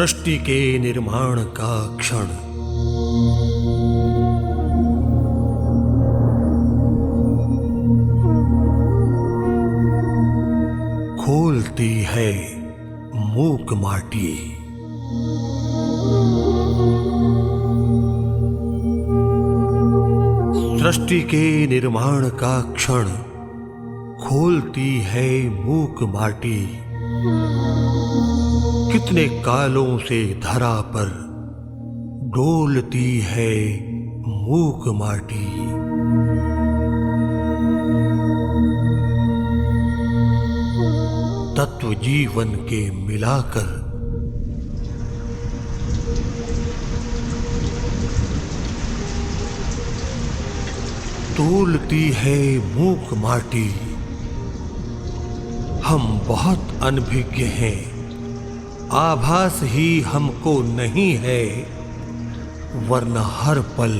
सृष्टि के निर्माण का क्षण खोलती है मूक माटी। सृष्टि के निर्माण का क्षण खोलती है मूक माटी। कितने कालों से धरा पर डोलती है मूक माटी। तत्व जीवन के मिलाकर तोलती है मूक माटी। हम बहुत अनभिज्ञ हैं, आभास ही हमको नहीं है, वरना हर पल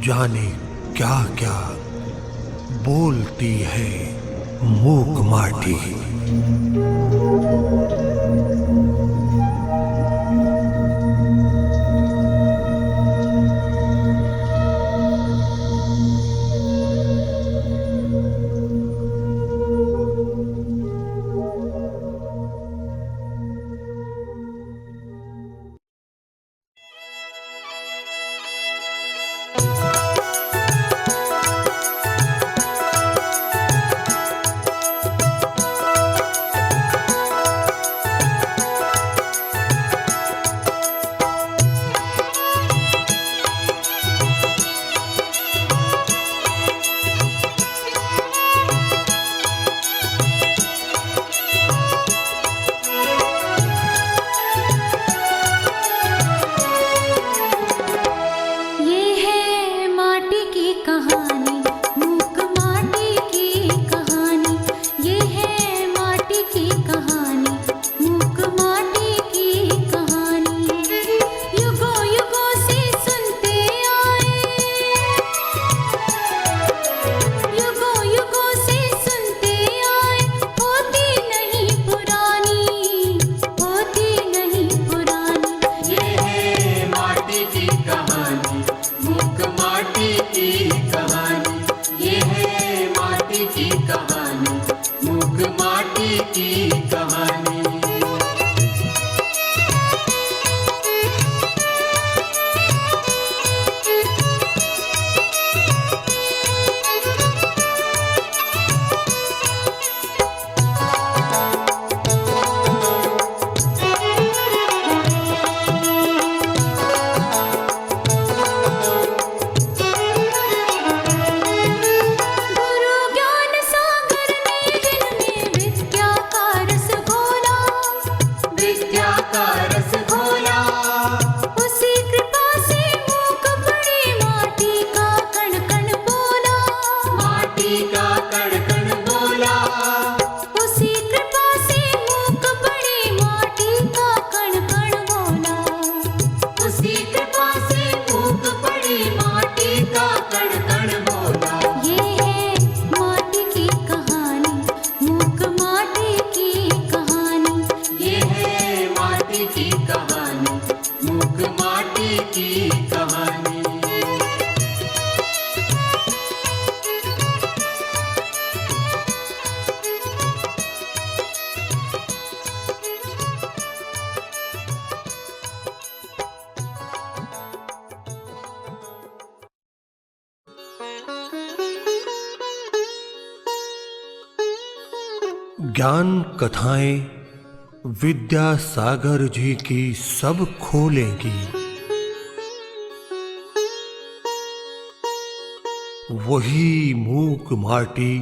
जाने क्या क्या बोलती है मूक माटी। ज्ञान कथाएं विद्यासागर जी की सब खोलेंगी। वही मूक माटी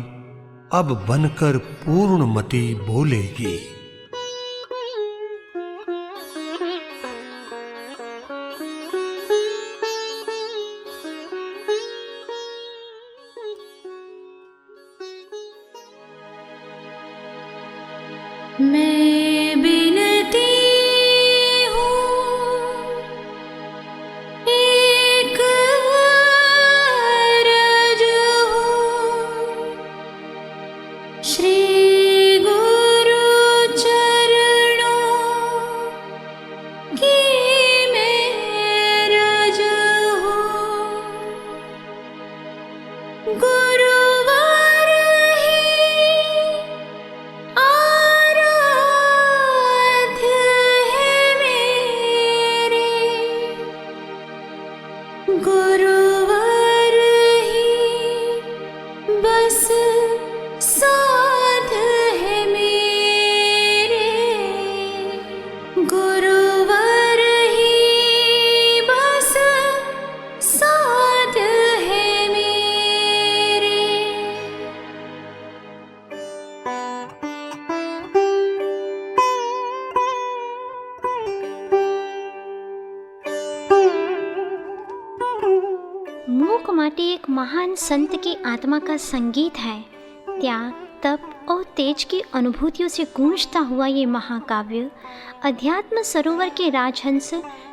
अब बनकर पूर्णमति बोलेगी। मैं बिनती हूँ एक अरज हूँ श्री गुरु माटी एक महान संत की आत्मा का संगीत है। त्याग, तप और तेज की अनुभूतियों से गूंजता हुआ ये महाकाव्य अध्यात्म सरोवर के राजहंस,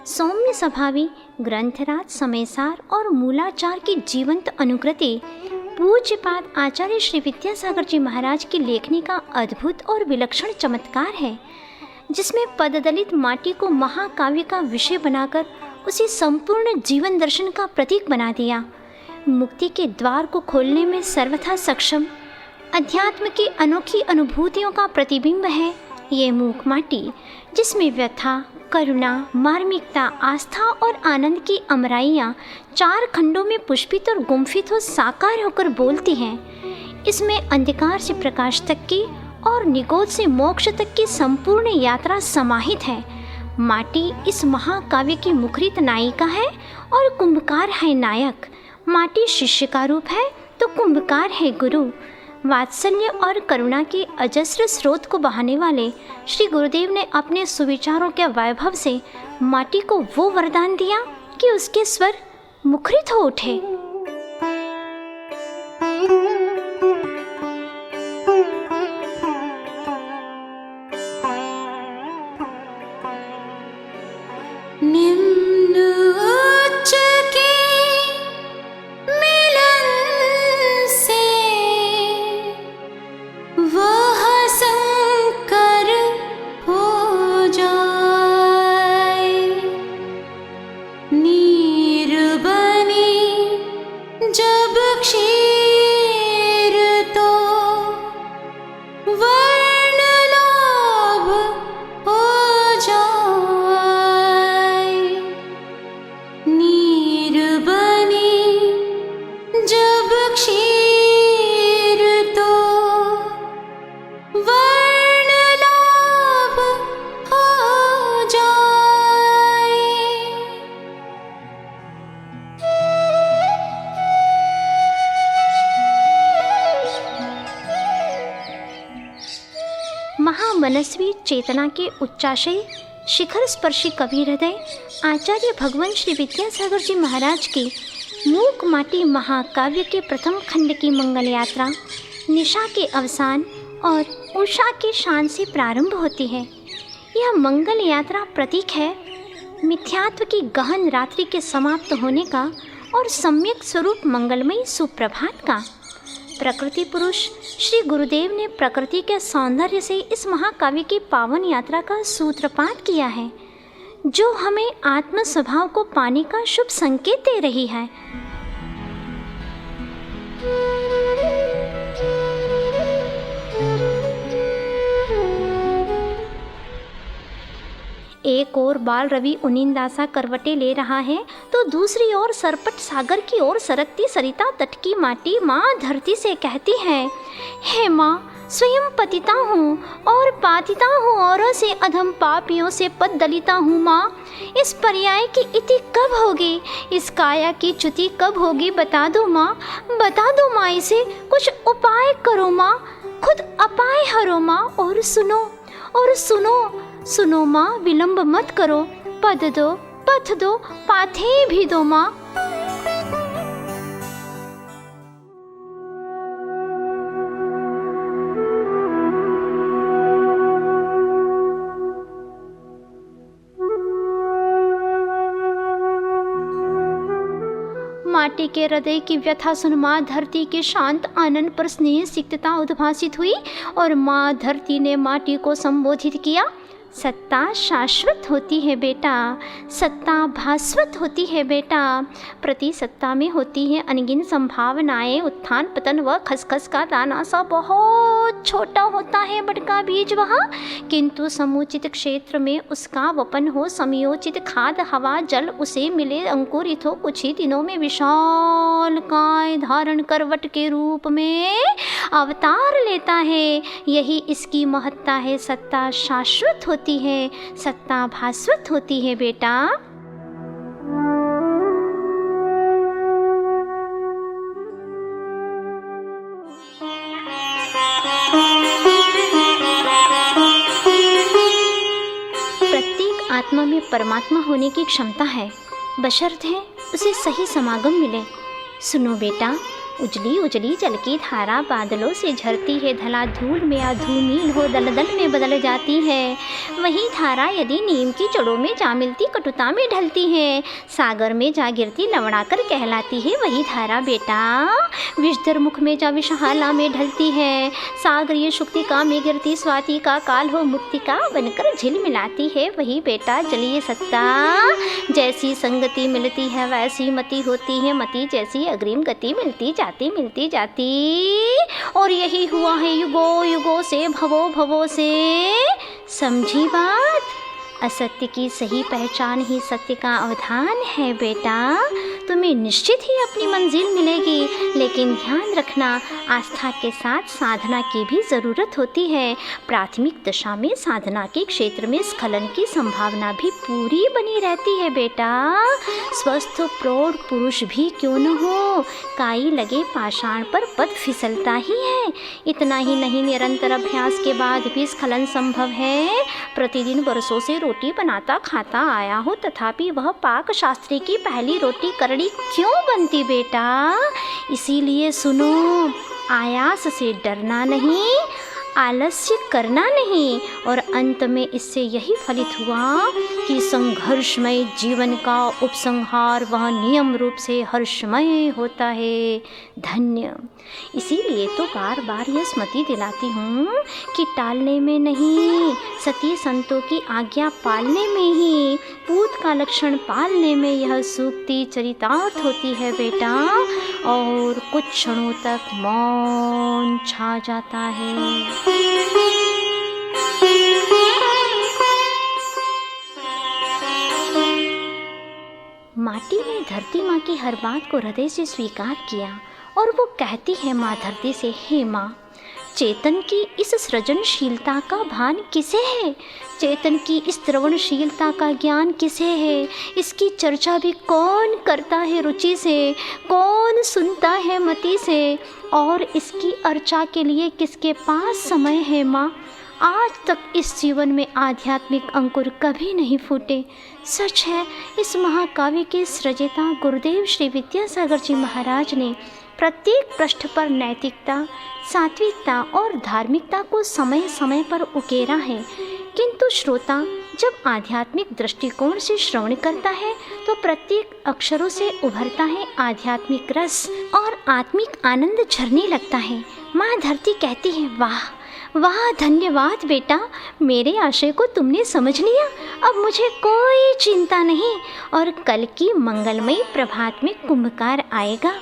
सौम्य स्वभावी ग्रंथराज समयसार और मूलाचार की जीवंत अनुकृति पूज्यपाद आचार्य श्री विद्यासागर जी महाराज की लेखनी का अद्भुत और विलक्षण चमत्कार है, जिसमें पददलित माटी को महाकाव्य का विषय बनाकर उसे संपूर्ण जीवन दर्शन का प्रतीक बना दिया। मुक्ति के द्वार को खोलने में सर्वथा सक्षम अध्यात्म की अनोखी अनुभूतियों का प्रतिबिंब है ये मूक माटी, जिसमें व्यथा, करुणा, मार्मिकता, आस्था और आनंद की अमराइयाँ 4 खंडों में पुष्पित और गुम्फित हो साकार होकर बोलती हैं। इसमें अंधकार से प्रकाश तक की और निगोद से मोक्ष तक की संपूर्ण यात्रा समाहित है। माटी इस महाकाव्य की मुखरित नायिका है और कुंभकार है नायक। माटी शिष्य का रूप है तो कुंभकार है गुरु। वात्सल्य और करुणा के अजस्र स्रोत को बहाने वाले श्री गुरुदेव ने अपने सुविचारों के वैभव से माटी को वो वरदान दिया कि उसके स्वर मुखरित हो उठे। निम्न उच्च के मिलन से वह संकर हो जाए। नीर बनी जब क्षीर तो वर्ण लोभ हो जाए। नीर बनी जब क्षीर तो वर्ण लोभ हो जाए। महामनस्वी चेतना के उच्चाशय शिखर स्पर्शी कवि हृदय आचार्य भगवान श्री विद्यासागर जी महाराज की मूक माटी महाकाव्य के प्रथम खंड की मंगल यात्रा निशा के अवसान और उषा के शान से प्रारंभ होती है। यह मंगल यात्रा प्रतीक है मिथ्यात्व की गहन रात्रि के समाप्त होने का और सम्यक स्वरूप मंगलमयी सुप्रभात का। प्रकृति पुरुष श्री गुरुदेव ने प्रकृति के सौंदर्य से इस महाकाव्य की पावन यात्रा का सूत्रपात किया है, जो हमें आत्म स्वभाव को पाने का शुभ संकेत दे रही है। एक ओर बाल रवि उनिंदासा करवटें ले रहा है तो दूसरी ओर सरपट सागर की ओर सरकती सरिता तट की माटी माँ धरती से कहती है, हे माँ, स्वयं पतिता हूँ और पातिता हूँ औरों से अधम पापियों से पद दलिता हूँ। माँ, इस पर्याय की इति कब होगी, इस काया की च्युति कब होगी, बता दो माँ, बता दो माँ, इसे कुछ उपाय करो माँ, खुद अपाय हरो माँ, और सुनो माँ, विलंब मत करो, पद दो, पथ दो, पाथे भी दो माँ। माटी के हृदय की व्यथा सुन माँ धरती के शांत आनंद पर स्नेह सिक्तता उद्भासित हुई और माँ धरती ने माटी को संबोधित किया, सत्ता शाश्वत होती है बेटा, सत्ता भास्वत होती है बेटा। प्रति सत्ता में होती है अनगिन संभावनाएं, उत्थान पतन व खसखस का दाना सा बहुत छोटा होता है बड़का बीज वहाँ, किंतु समुचित क्षेत्र में उसका वपन हो, समयोचित खाद हवा जल उसे मिले, अंकुरित हो, कुछ ही दिनों में विशाल काय धारण कर वट के रूप में अवतार लेता है। यही इसकी महत्ता है। सत्ता शाश्वत होती है, सत्ता भास्वत होती है बेटा। प्रत्येक आत्मा में परमात्मा होने की क्षमता है, बशर्ते उसे सही समागम मिले। सुनो बेटा, उजली उजली जल की धारा बादलों से झरती है, धला धूल में या धूमिल हो दलदल में बदल जाती है। वही धारा यदि नीम की जड़ों में जा मिलती कटुता में ढलती है, सागर में जा गिरती लवड़ाकर कहलाती है। वही धारा बेटा विषधर मुख में जा विषहाला में ढलती है, सागरीय शुक्तिका में गिरती स्वाति का काल हो मुक्तिका बनकर झिल मिलाती है। वही बेटा जलीय सत्ता, जैसी संगति मिलती है वैसी मति होती है, मति जैसी अग्रिम गति मिलती जाती और यही हुआ है युगों युगों से भवों भवों से। समझी बात? असत्य की सही पहचान ही सत्य का अवधान है बेटा। तुम्हें निश्चित ही अपनी मंजिल मिलेगी, लेकिन ध्यान रखना आस्था के साथ साधना की भी ज़रूरत होती है। प्राथमिक दशा में साधना के क्षेत्र में स्खलन की संभावना भी पूरी बनी रहती है बेटा। स्वस्थ प्रौढ़ पुरुष भी क्यों न हो, काई लगे पाषाण पर पद फिसलता ही है। इतना ही नहीं, निरंतर अभ्यास के बाद भी स्खलन संभव है। प्रतिदिन बरसों से रोटी बनाता खाता आया हो, तथापि वह पाक शास्त्री की पहली रोटी करड़ी क्यों बनती बेटा? इसीलिए सुनो, आयास से डरना नहीं, आलस्य करना नहीं, और अंत में इससे यही फलित हुआ कि संघर्षमय जीवन का उपसंहार वह नियम रूप से हर्षमय होता है। धन्य। इसीलिए तो बार बार यह स्मृति दिलाती हूँ कि टालने में नहीं, सती संतों की आज्ञा पालने में ही, पूत का लक्षण पालने में यह सूक्ति चरितार्थ होती है बेटा। और कुछ क्षणों तक मौन छा जाता है। माटी ने धरती माँ की हर बात को हृदय से स्वीकार किया और वो कहती है माँ धरती से, हे माँ, चेतन की इस सृजनशीलता का भान किसे है? चेतन की इस श्रवणशीलता का ज्ञान किसे है? इसकी चर्चा भी कौन करता है रुचि से, कौन सुनता है मति से, और इसकी अर्चा के लिए किसके पास समय है माँ? आज तक इस जीवन में आध्यात्मिक अंकुर कभी नहीं फूटे। सच है, इस महाकाव्य के सृजता गुरुदेव श्री विद्यासागर जी महाराज ने प्रत्येक पृष्ठ पर नैतिकता, सात्विकता और धार्मिकता को समय समय पर उकेरा है, किंतु श्रोता जब आध्यात्मिक दृष्टिकोण से श्रवण करता है तो प्रत्येक अक्षरों से उभरता है आध्यात्मिक रस और आत्मिक आनंद झरने लगता है। माँ धरती कहती है, वाह वाह, धन्यवाद बेटा, मेरे आशय को तुमने समझ लिया। अब मुझे कोई चिंता नहीं, और कल की मंगलमयी प्रभात में कुंभकार आएगा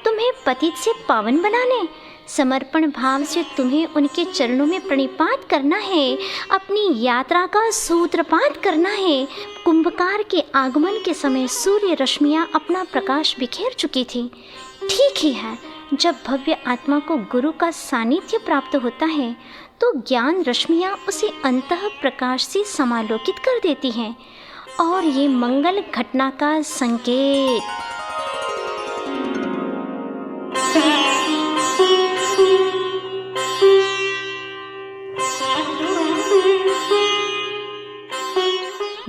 तुम्हें पतित से पावन बनाने। समर्पण भाव से तुम्हें उनके चरणों में प्रणिपात करना है, अपनी यात्रा का सूत्रपात करना है। कुंभकार के आगमन के समय सूर्य रश्मियाँ अपना प्रकाश बिखेर चुकी थी। ठीक ही है, जब भव्य आत्मा को गुरु का सानिध्य प्राप्त होता है तो ज्ञान रश्मियाँ उसे अंतः प्रकाश से समालोकित कर देती हैं, और ये मंगल घटना का संकेत।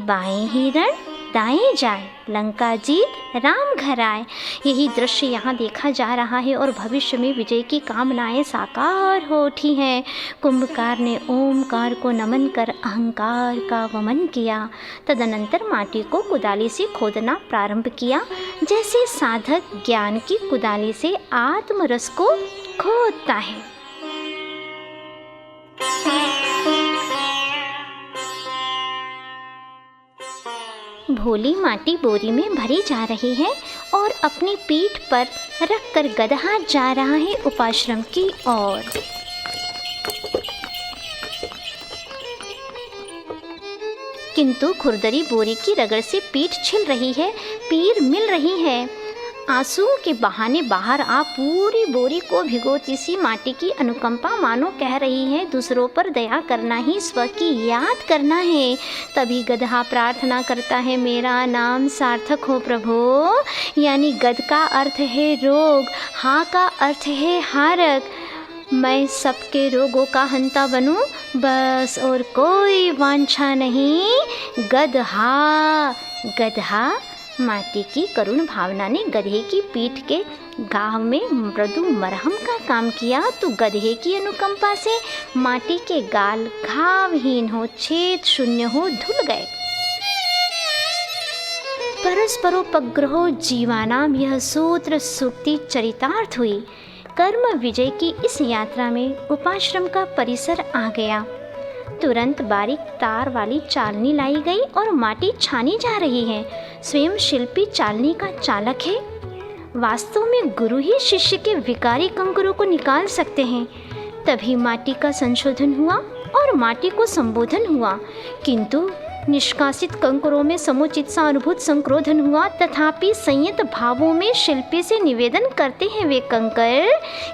बाएं हिरण दाएं जाए, लंका जीत राम घर आए। यही दृश्य यहाँ देखा जा रहा है और भविष्य में विजय की कामनाएं साकार हो उठी हैं। कुंभकार ने ओमकार को नमन कर अहंकार का वमन किया। तदनंतर माटी को कुदाली से खोदना प्रारंभ किया, जैसे साधक ज्ञान की कुदाली से आत्मरस को खोदता है। भोली माटी बोरी में भरी जा रही है और अपनी पीठ पर रखकर गदहा जा रहा है उपाश्रम की ओर। किंतु खुरदरी बोरी की रगड़ से पीठ छिल रही है, पीर मिल रही है। आंसुओं के बहाने बाहर आ पूरी बोरी को भिगोती सी माटी की अनुकंपा मानो कह रही है, दूसरों पर दया करना ही स्व की याद करना है। तभी गदहा प्रार्थना करता है, मेरा नाम सार्थक हो प्रभु। यानी गद का अर्थ है रोग, हा का अर्थ है हारक। मैं सबके रोगों का हंता बनूं, बस, और कोई वांछा नहीं। गदहा गदहा माटी की करुण भावना ने गधे की पीठ के घाव में मृदु मरहम का काम किया तो गधे की अनुकंपा से माटी के गाल घावहीन हो, छेद शून्य हो धुल गए। परस्परोपग्रहो जीवानाम यह सूत्र सूक्ति चरितार्थ हुई। कर्म विजय की इस यात्रा में उपाश्रम का परिसर आ गया। तुरंत बारीक तार वाली चालनी लाई गई और माटी छानी जा रही है। स्वयं शिल्पी चालनी का चालक है। वास्तव में गुरु ही शिष्य के विकारी कंकरों को निकाल सकते हैं। तभी माटी का संशोधन हुआ और माटी को संबोधन हुआ, किंतु निष्कासित कंकरों में समुचित सा अनुभूत संक्रोधन हुआ। तथापि संयत भावों में शिल्पी से निवेदन करते हैं वे कंकर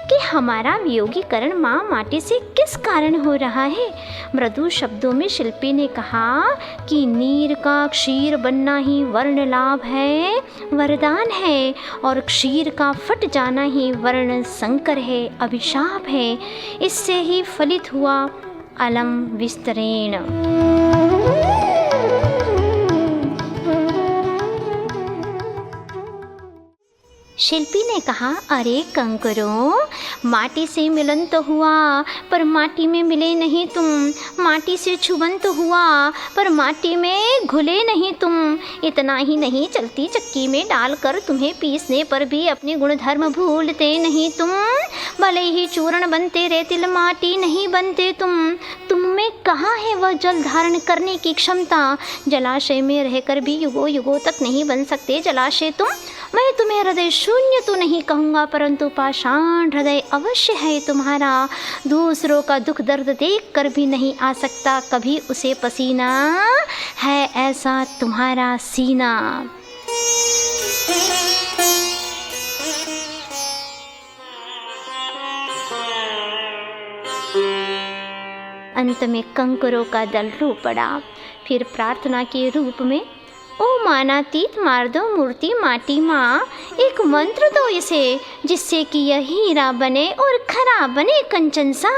कि हमारा वियोगीकरण माँ माटी से किस कारण हो रहा है। मृदु शब्दों में शिल्पी ने कहा कि नीर का क्षीर बनना ही वर्ण लाभ है, वरदान है, और क्षीर का फट जाना ही वर्ण संकर है, अभिशाप है। इससे ही फलित हुआ अलम विस्तरेण। शिल्पी ने कहा, अरे कंकरों, माटी से मिलन तो हुआ पर माटी में मिले नहीं तुम, माटी से छुबन तो हुआ पर माटी में घुले नहीं तुम। इतना ही नहीं, चलती चक्की में डालकर तुम्हें पीसने पर भी अपने गुणधर्म भूलते नहीं तुम। भले ही चूर्ण बनते रेतिल माटी नहीं बनते तुम में कहाँ है वह जल धारण करने की क्षमता। जलाशय में रहकर भी युगों युगों तक नहीं बन सकते जलाशय तुम। मैं तुम्हें हृदय शून्य तो नहीं कहूँगा, परंतु पाषाण हृदय अवश्य है तुम्हारा। दूसरों का दुख दर्द देख कर भी नहीं आ सकता कभी उसे पसीना, है ऐसा तुम्हारा सीना। अंत में कंकरों का दल रो पड़ा। फिर प्रार्थना के रूप में, ओ मानातीत मार दो मूर्ति माटी माँ, एक मंत्र दो इसे जिससे कि यह हीरा बने और खरा बने कंचन सा।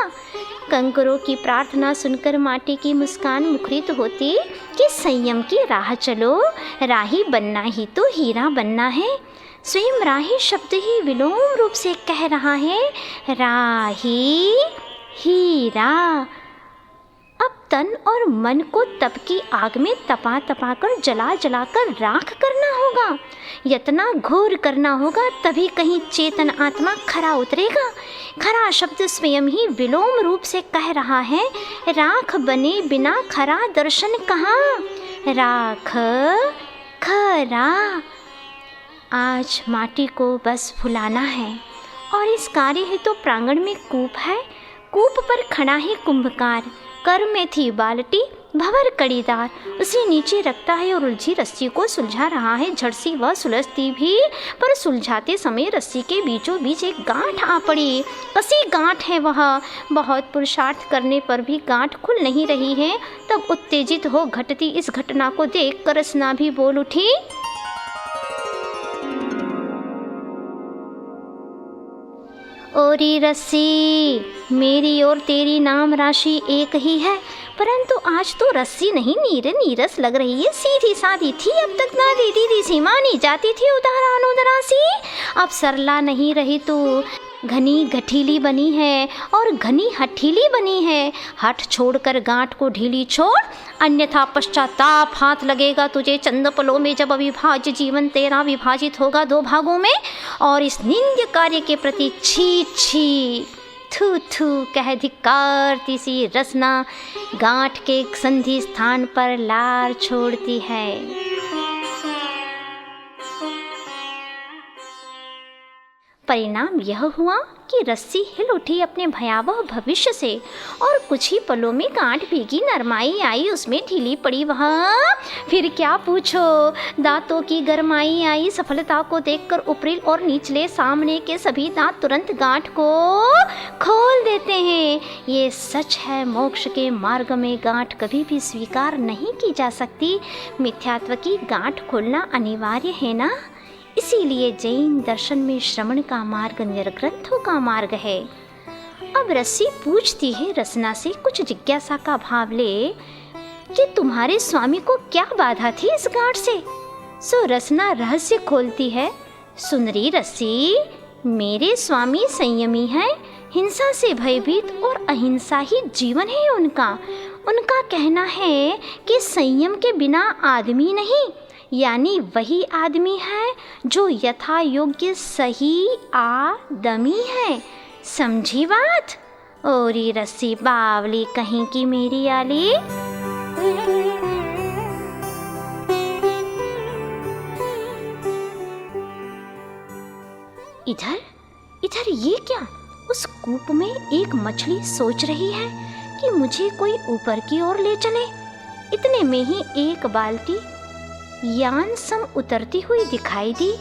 कंकरों की प्रार्थना सुनकर माटी की मुस्कान मुखरित होती कि संयम की राह चलो, राही बनना ही तो हीरा बनना है। स्वयं राही शब्द ही विलोम रूप से कह रहा है, राही हीरा। अब तन और मन को तप की आग में तपा तपा कर जला जला कर राख करना होगा, यतना घोर करना होगा, तभी कहीं चेतन आत्मा खरा उतरेगा। खरा शब्द स्वयं ही विलोम रूप से कह रहा है, राख बने बिना खरा दर्शन कहाँ। राख खरा। आज माटी को बस फुलाना है और इस कार्य हेतु तो प्रांगण में कूप है। कूप पर खड़ा है कुंभकार, कर में थी बाल्टी, भंवर कड़ीदार, उसे नीचे रखता है और उलझी रस्सी को सुलझा रहा है। झड़सी वह सुलझती भी, पर सुलझाते समय रस्सी के बीचों बीच एक गांठ आ पड़ी। कसी गांठ है वह, बहुत पुरुषार्थ करने पर भी गांठ खुल नहीं रही है। तब उत्तेजित हो घटती इस घटना को देख कर रसना भी बोल उठी, ओरी रस्सी, मेरी और तेरी नाम राशि एक ही है, परंतु आज तो रस्सी नहीं नीरस लग रही है। सीधी सादी थी अब तक ना दीदी सी मानी जाती थी उदारा अनुदरासी, अब सरला नहीं रही तू, घनी गठीली बनी है और घनी हठीली बनी है। हठ छोड़कर गांठ को ढीली छोड़, अन्यथा पश्चाताप हाथ लगेगा तुझे चंद पलों में, जब अविभाज्य जीवन तेरा विभाजित होगा दो भागों में। और इस निंद्य कार्य के प्रति छी छी थू थू कह धिक्कारती सी रसना गांठ के संधि स्थान पर लार छोड़ती है। परिणाम यह हुआ कि रस्सी हिल उठी अपने भयावह भविष्य से और कुछ ही पलों में गांठ भीगी नरमाई आई, उसमें ढीली पड़ी वह। फिर क्या पूछो, दांतों की गरमाई आई। सफलता को देखकर ऊपरी और निचले सामने के सभी दांत तुरंत गांठ को खोल देते हैं। ये सच है, मोक्ष के मार्ग में गांठ कभी भी स्वीकार नहीं की जा सकती। मिथ्यात्व की गांठ खोलना अनिवार्य है ना। इसीलिए जैन दर्शन में श्रवण का मार्ग निर्ग्रंथों का मार्ग है। अब रस्सी पूछती है रसना से कुछ जिज्ञासा का भाव ले कि तुम्हारे स्वामी को क्या बाधा थी इस गांठ से। सो रसना रहस्य खोलती है। सुन री रस्सी, मेरे स्वामी संयमी हैं, हिंसा से भयभीत और अहिंसा ही जीवन है उनका। उनका कहना है कि संयम के बिना आदमी नहीं, यानी वही आदमी है जो यथा योग्य सही आदमी है। समझी बात? ओरी रस्सी बावली कहीं की मेरी आली। इधर इधर ये क्या? उस कूप में एक मछली सोच रही है कि मुझे कोई ऊपर की ओर ले चले। इतने में ही एक बाल्टी यान सम उतरती हुई दिखाई दी,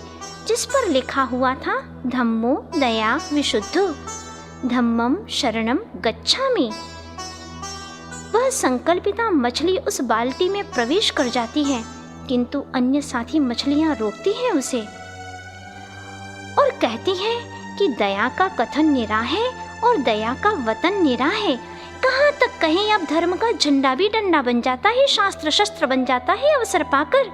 जिस पर लिखा हुआ था धम्मो दया विशुद्धो, धम्मम शरणम गच्छामि। वह संकल्पिता मछली उस बाल्टी में प्रवेश कर जाती है, किंतु अन्य साथी मछलियां रोकती हैं उसे और कहती हैं कि दया का कथन निरा है और दया का वतन निरा है। कहाँ तक कहें, अब धर्म का झंडा भी डंडा बन जाता है, शास्त्र शस्त्र बन जाता है अवसर पाकर।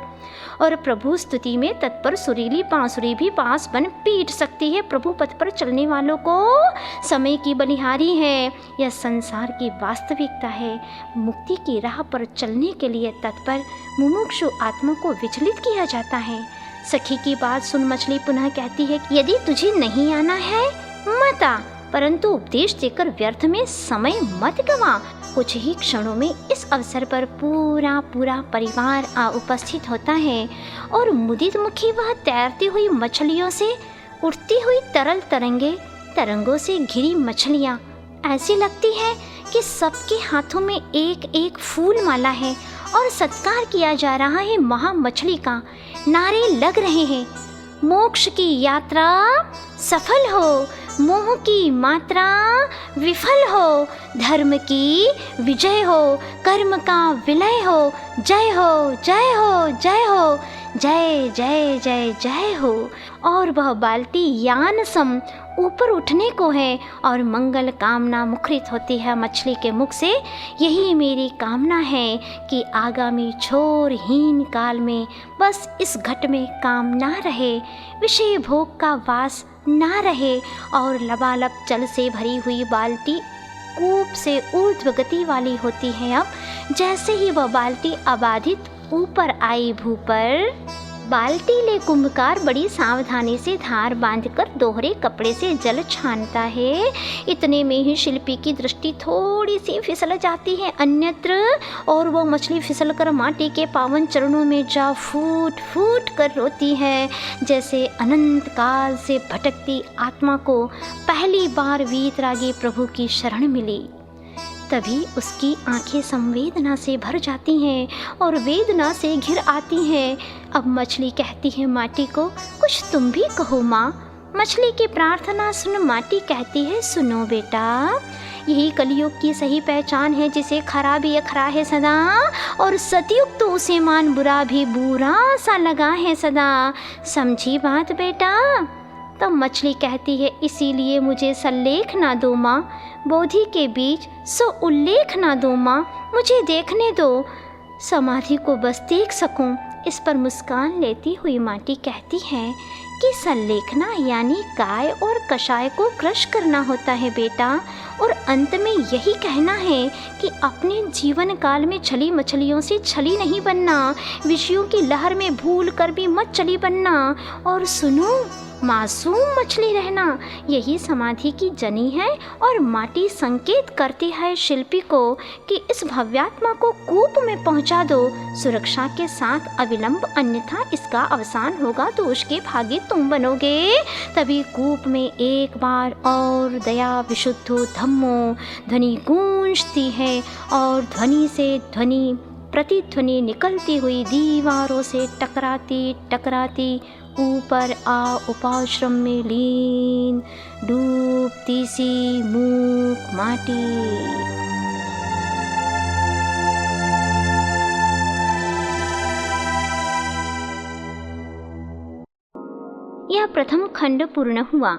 और प्रभु स्तुति में तत्पर सुरीली बांसुरी भी पास बन पीट सकती है प्रभु पथ पर चलने वालों को। समय की बलिहारी है, यह संसार की वास्तविकता है। मुक्ति की राह पर चलने के लिए तत्पर मुमुक्षु आत्मा को विचलित किया जाता है। सखी की बात सुन मछली पुनः कहती है, यदि तुझे नहीं आना है मत आ, परंतु उपदेश देकर व्यर्थ में समय मत गवा। कुछ ही क्षणों में इस अवसर पर पूरा परिवार आ उपस्थित होता है और मुदित मुखी वह तैरती हुई मछलियों से उठती हुई तरल तरंगों से घिरी मछलियाँ ऐसी लगती है कि सबके हाथों में एक एक फूल माला है और सत्कार किया जा रहा है महा मछली का। नारे लग रहे हैं, मोक्ष की यात्रा सफल हो, मोह की मात्रा विफल हो, धर्म की विजय हो, कर्म का विलय हो, जय हो जय हो जय हो, जय जय जय जय हो। और वह बाल्टी यान सम ऊपर उठने को है और मंगल कामना मुखरित होती है मछली के मुख से। यही मेरी कामना है कि आगामी छोरहीन काल में बस इस घट में काम ना रहे, विषय भोग का वास ना रहे और लबालब जल से भरी हुई बाल्टी कूप से ऊर्ध्व गति वाली होती है। अब जैसे ही वह बाल्टी अबाधित ऊपर आई भू पर, बाल्टी ले कुंभकार बड़ी सावधानी से धार बांधकर दोहरे कपड़े से जल छानता है। इतने में ही शिल्पी की दृष्टि थोड़ी सी फिसल जाती है अन्यत्र और वो मछली फिसलकर माटी के पावन चरणों में जा फूट फूट कर रोती है, जैसे अनंत काल से भटकती आत्मा को पहली बार वीतरागी प्रभु की शरण मिली। तभी उसकी आंखें संवेदना से भर जाती हैं और वेदना से घिर आती हैं। अब मछली कहती है माटी को, कुछ तुम भी कहो माँ। मछली की प्रार्थना सुन माटी कहती है, सुनो बेटा, यही कलयुग की सही पहचान है, जिसे खरा भी अखरा है सदा और सतयुग तो उसे मान बुरा भी बुरा सा लगा है सदा। समझी बात बेटा? तब मछली कहती है, इसीलिए मुझे सल्लेख ना दो माँ, बोधि के बीच सो उल्लेख ना दो माँ, मुझे देखने दो, समाधि को बस देख सकूं। इस पर मुस्कान लेती हुई माटी कहती है कि सल्लेखना यानी काय और कषाय को क्रश करना होता है बेटा, और अंत में यही कहना है कि अपने जीवन काल में छली मछलियों से छली नहीं बनना, विषयों की लहर में भूल कर भी मत चली बनना, और सुनो मासूम मछली रहना, यही समाधि की जनी है। और माटी संकेत करती है शिल्पी को कि इस भव्यात्मा को कूप में पहुंचा दो सुरक्षा के साथ अविलंब, अन्यथा इसका अवसान होगा तो उसके भागी तुम बनोगे। तभी कूप में एक बार और दया विशुद्धो धम्मो ध्वनि गूंजती है और ध्वनि से ध्वनि प्रतिध्वनि निकलती हुई दीवारों से टकराती टकराती ऊपर आ उपाश्रम में लीन डूबती सी मूक माटी। यह प्रथम खंड पूर्ण हुआ।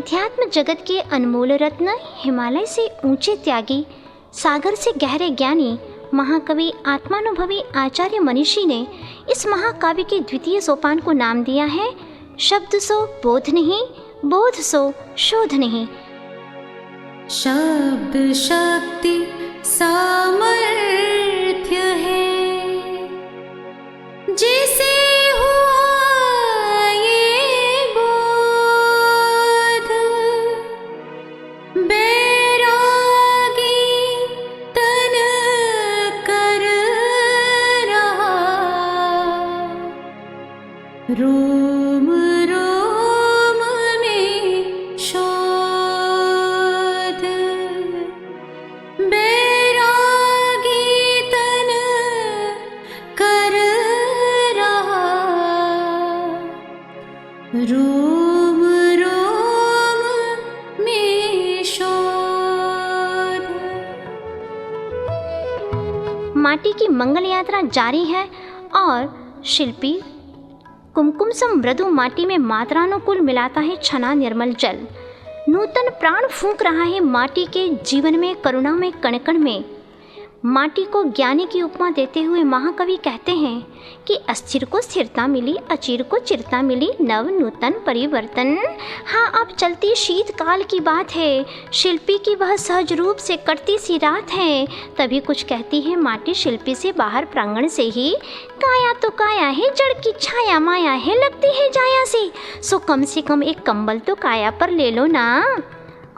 अध्यात्म जगत के अनमोल रत्न, हिमालय से ऊंचे त्यागी, सागर से गहरे ज्ञानी, महाकवि आत्मानुभवी आचार्य मनीषी ने इस महाकाव्य के द्वितीय सोपान को नाम दिया है शब्द सो बोध नहीं, बोध सो शोध नहीं। शब्द शक्ति सामर्थ्य है, जिसे हुआ ये बोध, बैरागी तन कर रहा, रोम रोम में शोध, बैरागी तन कर रहा, रोम रोम में शोध। माटी की मंगल यात्रा जारी है और शिल्पी कुमकुम सम मृदु माटी में मात्रानुकूल मिलाता है छना निर्मल जल। नूतन प्राण फूंक रहा है माटी के जीवन में, करुणा में, कण कण में। माटी को ज्ञानी की उपमा देते हुए महाकवि कहते हैं कि अस्थिर को स्थिरता मिली, अचिर को चिरता मिली, नव नूतन परिवर्तन। हाँ, अब चलती शीतकाल की बात है। शिल्पी की वह सहज रूप से कटती सी रात है। तभी कुछ कहती है माटी शिल्पी से बाहर प्रांगण से ही, काया तो काया है, जड़ की छाया माया है, लगती है जाया से, सो कम से कम एक कंबल तो काया पर ले लो ना।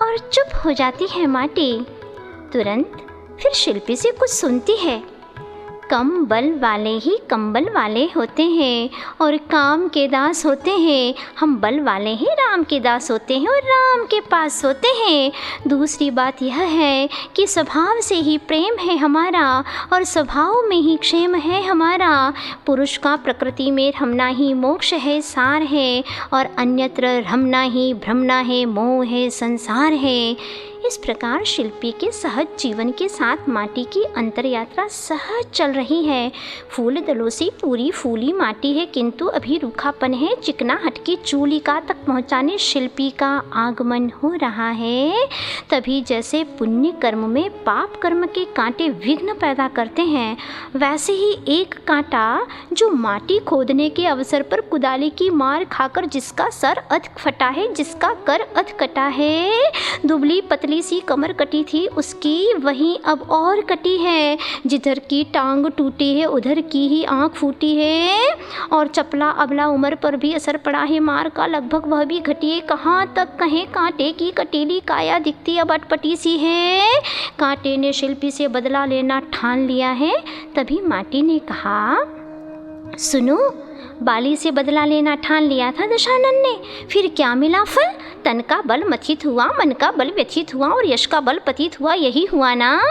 और चुप हो जाती है माटी। तुरंत फिर शिल्पी से कुछ सुनती है। कम बल वाले ही कंबल वाले होते हैं और काम के दास होते हैं। हम बल वाले ही राम के दास होते हैं और राम के पास होते हैं। दूसरी बात यह है कि स्वभाव से ही प्रेम है हमारा और स्वभाव में ही क्षेम है हमारा। पुरुष का प्रकृति में रमना ही मोक्ष है, सार है, और अन्यत्र रमना ही भ्रमना है, मोह है, संसार है। इस प्रकार शिल्पी के सहज जीवन के साथ माटी की अंतर यात्रा सहज चल रही है। फूल दलों से पूरी फूली माटी है, किंतु अभी रूखापन है। चिकनाहट की चूलिका तक पहुंचाने शिल्पी का आगमन हो रहा है। तभी जैसे पुण्य कर्म में पाप कर्म के कांटे विघ्न पैदा करते हैं, वैसे ही एक कांटा जो माटी खोदने के अवसर पर कुदाली की मार खाकर जिसका सर अध फटा है, जिसका कर अध कटा है, दुबली पतली सी कमर कटी थी उसकी वहीं अब और कटी है। जिधर की टांग टूटी है उधर की ही आंख फूटी है। और चपला अबला उम्र पर भी असर पड़ा है मार का, लगभग वह भी घटी। कहाँ तक कहें, कांटे की कटीली काया दिखती अब अटपटी सी है। कांटे ने शिल्पी से बदला लेना ठान लिया है। तभी माटी ने कहा, सुनो, बाली से बदला लेना ठान लिया था दशानन ने, फिर क्या मिला फल? तन का बल मथित हुआ, मन का बल व्यथित हुआ और यश का बल पतित हुआ। यही हुआ ना।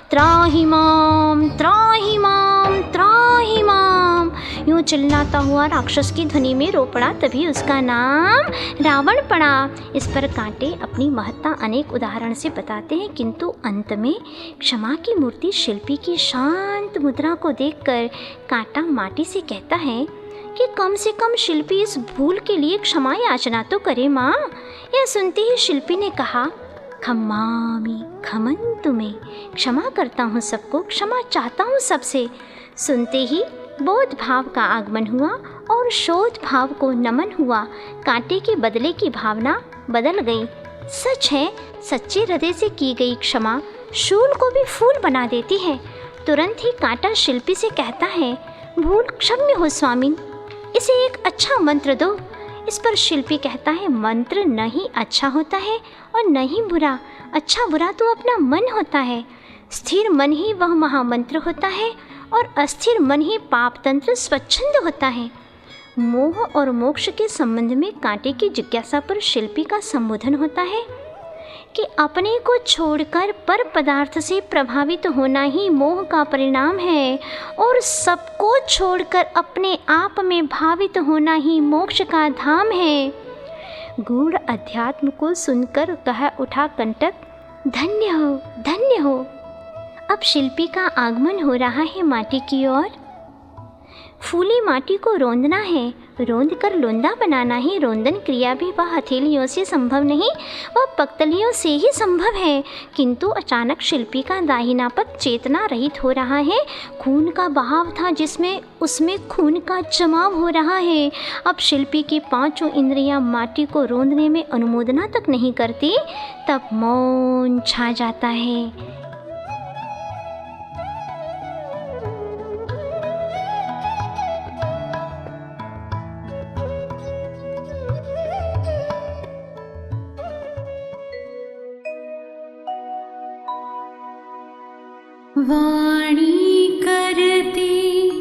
त्राहि माम, त्राहि माम, त्राहि माम, यूँ चिल्लाता हुआ राक्षस की ध्वनि में रो पड़ा। तभी उसका नाम रावण पड़ा। इस पर कांटे अपनी महत्ता अनेक उदाहरण से बताते हैं, किंतु अंत में क्षमा की मूर्ति शिल्पी की शांत मुद्रा को देखकर कांटा माटी से कहता है कि कम से कम शिल्पी इस भूल के लिए क्षमा याचना तो करे माँ। यह सुनते ही शिल्पी ने कहा, खमामि खमन्तु मे, क्षमा करता हूँ सबको, क्षमा चाहता हूँ सबसे। सुनते ही बोध भाव का आगमन हुआ और शोध भाव को नमन हुआ। कांटे के बदले की भावना बदल गई। सच है, सच्चे हृदय से की गई क्षमा शूल को भी फूल बना देती है। तुरंत ही कांटा शिल्पी से कहता है, भूल क्षम्य हो स्वामिन, इसे एक अच्छा मंत्र दो। इस पर शिल्पी कहता है, मंत्र नहीं अच्छा होता है और नहीं बुरा, अच्छा बुरा तो अपना मन होता है। स्थिर मन ही वह महामंत्र होता है और अस्थिर मन ही पाप तंत्र स्वच्छंद होता है। मोह और मोक्ष के संबंध में कांटे की जिज्ञासा पर शिल्पी का संबोधन होता है कि अपने को छोड़कर पर पदार्थ से प्रभावित होना ही मोह का परिणाम है और सबको छोड़कर अपने आप में भावित होना ही मोक्ष का धाम है। गूढ़ अध्यात्म को सुनकर कह उठा कंटक, धन्य हो, धन्य हो। अब शिल्पी का आगमन हो रहा है माटी की ओर। फूली माटी को रौंदना है, रोंद कर लोंदा बनाना ही रोंदन क्रिया भी वह हथेलियों से संभव नहीं, वह पक्तलियों से ही संभव है। किंतु अचानक शिल्पी का दाहिना पद चेतना रहित हो रहा है। खून का बहाव था जिसमें उसमें खून का जमाव हो रहा है। अब शिल्पी की पांचों इंद्रियां माटी को रोंदने में अनुमोदना तक नहीं करती, तब मौन छा जाता है। वाणी करती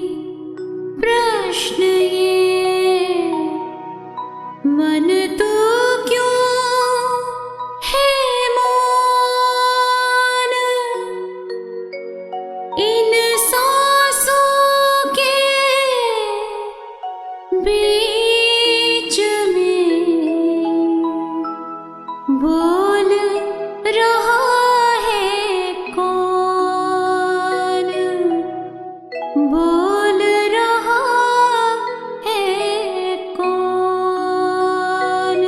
प्रश्न ये, मन तो क्यों है मौन, इन सांसों के बीच में बोल रहा बोल रहा है कौन।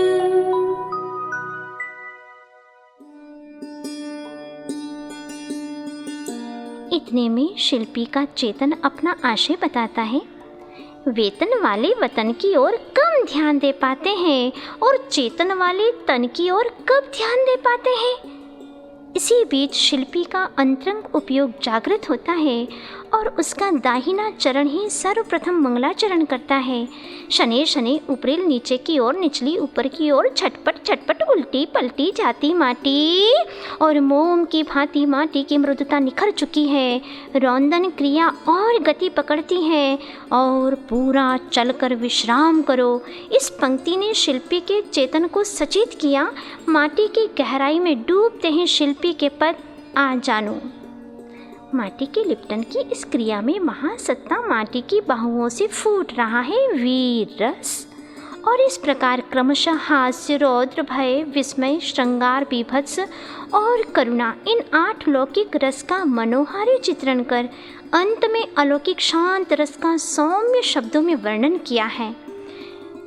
इतने में शिल्पी का चेतन अपना आशय बताता है। वेतन वाले वतन की ओर कम ध्यान दे पाते हैं और चेतन वाले तन की ओर कब ध्यान दे पाते हैं। इसी बीच शिल्पी का अंतरंग उपयोग जागृत होता है और उसका दाहिना चरण ही सर्वप्रथम मंगलाचरण करता है। शनै शनै ऊपरेल नीचे की ओर, निचली ऊपर की ओर, छटपट छटपट उल्टी पलटी जाती माटी और मोम की भांति माटी की मृदुता निखर चुकी है। रौंदन क्रिया और गति पकड़ती है और पूरा चलकर विश्राम करो। इस पंक्ति ने शिल्पी के चेतन को सचेत किया। माटी की गहराई में डूबते हैं शिल्पी के पद आ जानो। माटी के लिपटन की इस क्रिया में महासत्ता माटी की बाहुओं से फूट रहा है वीर रस, और इस प्रकार क्रमशः हास्य, रौद्र, भय, विस्मय, श्रृंगार, बीभत्स और करुणा इन 8 लौकिक रस का मनोहारी चित्रण कर अंत में अलौकिक शांत रस का सौम्य शब्दों में वर्णन किया है।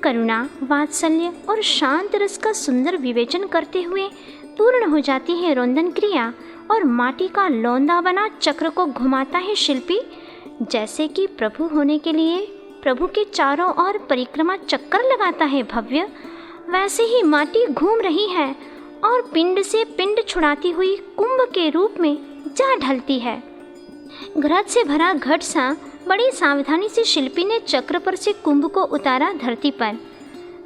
करुणा, वात्सल्य और शांत रस का सुंदर विवेचन करते हुए पूर्ण हो जाती है रोंदन क्रिया और माटी का लौंदा बना चक्र को घुमाता है शिल्पी। जैसे कि प्रभु होने के लिए प्रभु के चारों ओर परिक्रमा चक्कर लगाता है भव्य, वैसे ही माटी घूम रही है और पिंड से पिंड छुड़ाती हुई कुंभ के रूप में जा ढलती है। घृत से भरा घट सा बड़ी सावधानी से शिल्पी ने चक्र पर से कुंभ को उतारा धरती पर।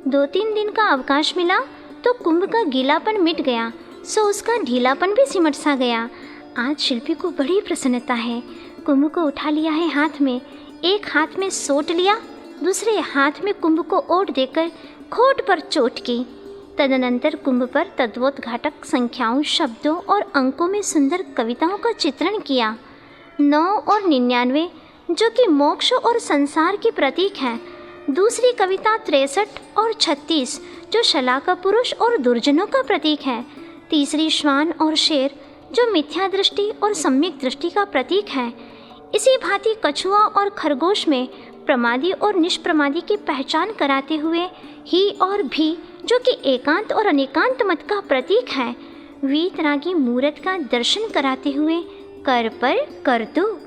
2-3 दिन का अवकाश मिला तो कुंभ का गीलापन मिट गया, सो उसका ढीलापन भी सिमट सा गया। आज शिल्पी को बड़ी प्रसन्नता है। कुंभ को उठा लिया है हाथ में, एक हाथ में सोट लिया, दूसरे हाथ में कुंभ को ओट देकर खोट पर चोट की। तदनंतर कुंभ पर तद्वोद्घाटक संख्याओं, शब्दों और अंकों में सुंदर कविताओं का चित्रण किया। 9 और 99 जो कि मोक्ष और संसार के प्रतीक हैं। दूसरी कविता 63 और 36 जो शलाका पुरुष और दुर्जनों का प्रतीक है। तीसरी श्वान और शेर जो मिथ्या दृष्टि और सम्यक दृष्टि का प्रतीक है। इसी भांति कछुआ और खरगोश में प्रमादी और निष्प्रमादी की पहचान कराते हुए ही और भी जो कि एकांत और अनेकांत मत का प्रतीक है। वीतरागी मूरत का दर्शन कराते हुए कर पर कर दो,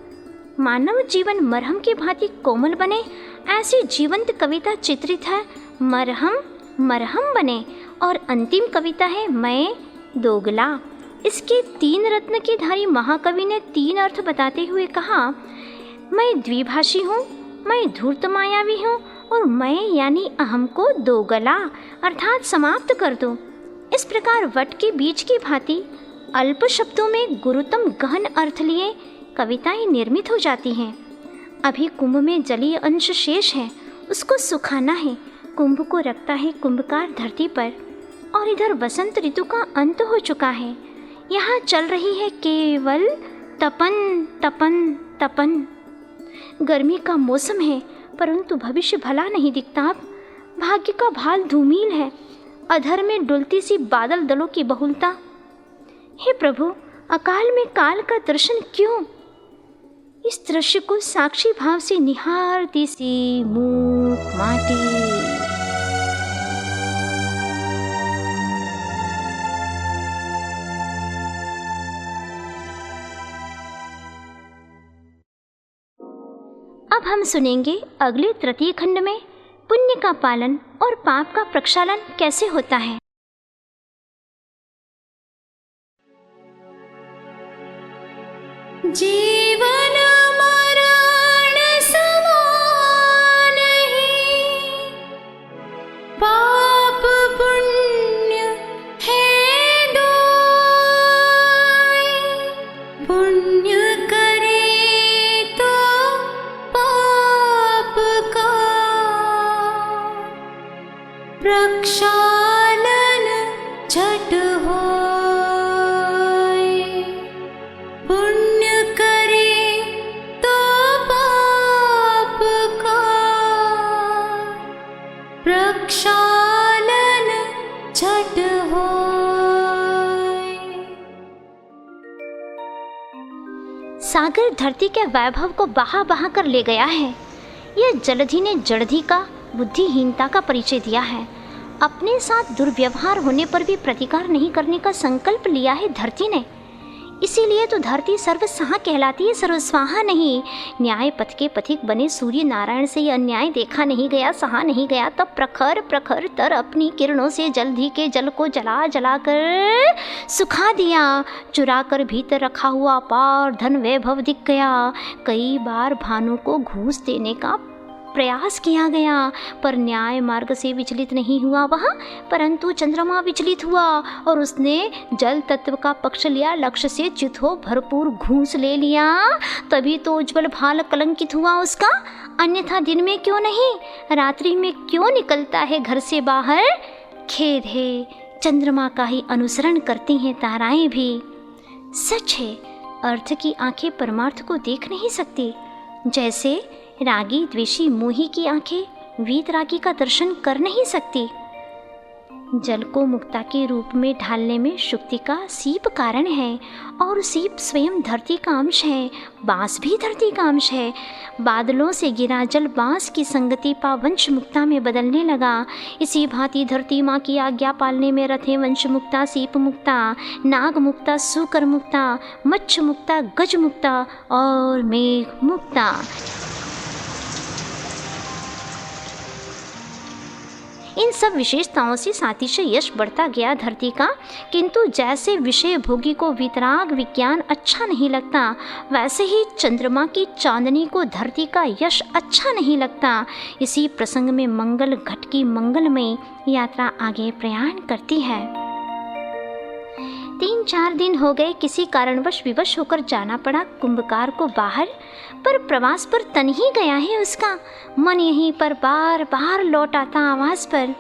मानव जीवन मरहम की भांति कोमल बने, ऐसी जीवंत कविता चित्रित है। मरहम मरहम बने। और अंतिम कविता है मैं दोगला। इसके 3 रत्न के धारी महाकवि ने 3 अर्थ बताते हुए कहा, मैं द्विभाषी हूँ, मैं धूर्त मायावी हूँ और मैं यानी अहम को दोगला अर्थात समाप्त कर दो। इस प्रकार वट के बीज की भांति अल्प शब्दों में गुरुतम गहन अर्थ लिए कविताएं निर्मित हो जाती हैं। अभी कुंभ में जलीय अंश शेष है, उसको सुखाना है। कुंभ को रखता है कुंभकार धरती पर और इधर वसंत ऋतु का अंत हो चुका है। यहाँ चल रही है केवल तपन तपन तपन। गर्मी का मौसम है परंतु भविष्य भला नहीं दिखता। अब भाग्य का भाल धूमिल है, अधर में डुलती सी बादल दलों की बहुलता। हे प्रभु, अकाल में काल का दर्शन क्यों? इस दृश्य को साक्षी भाव से निहारती सी मूक माटी। अब हम सुनेंगे अगले तृतीय खंड में पुण्य का पालन और पाप का प्रक्षालन कैसे होता है। जीवन मरण समान ही, पाप पुण्य है दोय। पुण्य करे तो पाप का प्रक्षालन झट होय। पुण्य करे तो पाप का प्रक्षालन झट होय। सागर धरती के वैभव को बहा बहा कर ले गया है। यह जलधि ने जड़धि का बुद्धिहीनता का परिचय दिया है। अपने साथ दुर्व्यवहार होने पर भी प्रतिकार नहीं करने का संकल्प लिया है धरती ने। इसीलिए तो धरती सर्वसहा कहलाती है, सर्वस्वाहा नहीं। न्याय पथ के पथिक बने सूर्य नारायण से यह अन्याय देखा नहीं गया, सहा नहीं गया, तब प्रखर प्रखर तर अपनी किरणों से जलधि के जल को जला जला कर सुखा दिया। चुरा कर भीतर रखा हुआ अपार धन वैभव दिख गया। कई बार भानु को घूस देने का प्रयास किया गया, पर न्याय मार्ग से विचलित नहीं हुआ वह, परंतु चंद्रमा विचलित हुआ और उसने जल तत्व का पक्ष लिया। लक्ष्य से चित हो भरपूर घूस ले लिया, तभी तो उज्जवल भाल कलंकित हुआ उसका। अन्यथा दिन में क्यों नहीं, रात्रि में क्यों निकलता है घर से बाहर। खेद है, चंद्रमा का ही अनुसरण करती हैं ताराएं भी। सच है, अर्थ की आंखें परमार्थ को देख नहीं सकती, जैसे रागी द्वेषी मोही की आंखें वीतरागी का दर्शन कर नहीं सकती। जल को मुक्ता के रूप में ढालने में शुक्ति का सीप कारण है, और सीप स्वयं धरती का अंश है। बांस भी धरती का अंश है। बादलों से गिरा जल बांस की संगति पा वंश मुक्ता में बदलने लगा। इसी भांति धरती माँ की आज्ञा पालने में रथे वंश मुक्ता, सीप मुक्ता, नाग मुक्ता, सुकर मुक्ता, मच्छ मुक्ता, गज मुक्ता और मेघ मुक्ता। इन सब विशेषताओं से सातिशय यश बढ़ता गया धरती का, किंतु जैसे विषय भोगी को वितराग विज्ञान अच्छा नहीं लगता, वैसे ही चंद्रमा की चांदनी को धरती का यश अच्छा नहीं लगता। इसी प्रसंग में मंगल घट की मंगलमय यात्रा आगे प्रयाण करती है। 3-4 दिन हो गए, किसी कारणवश विवश होकर जाना पड़ा कुंभकार को बाहर, पर प्रवास पर तन ही गया है उसका। मन यहीं पर बार बार लौट आता आवाज़ पर।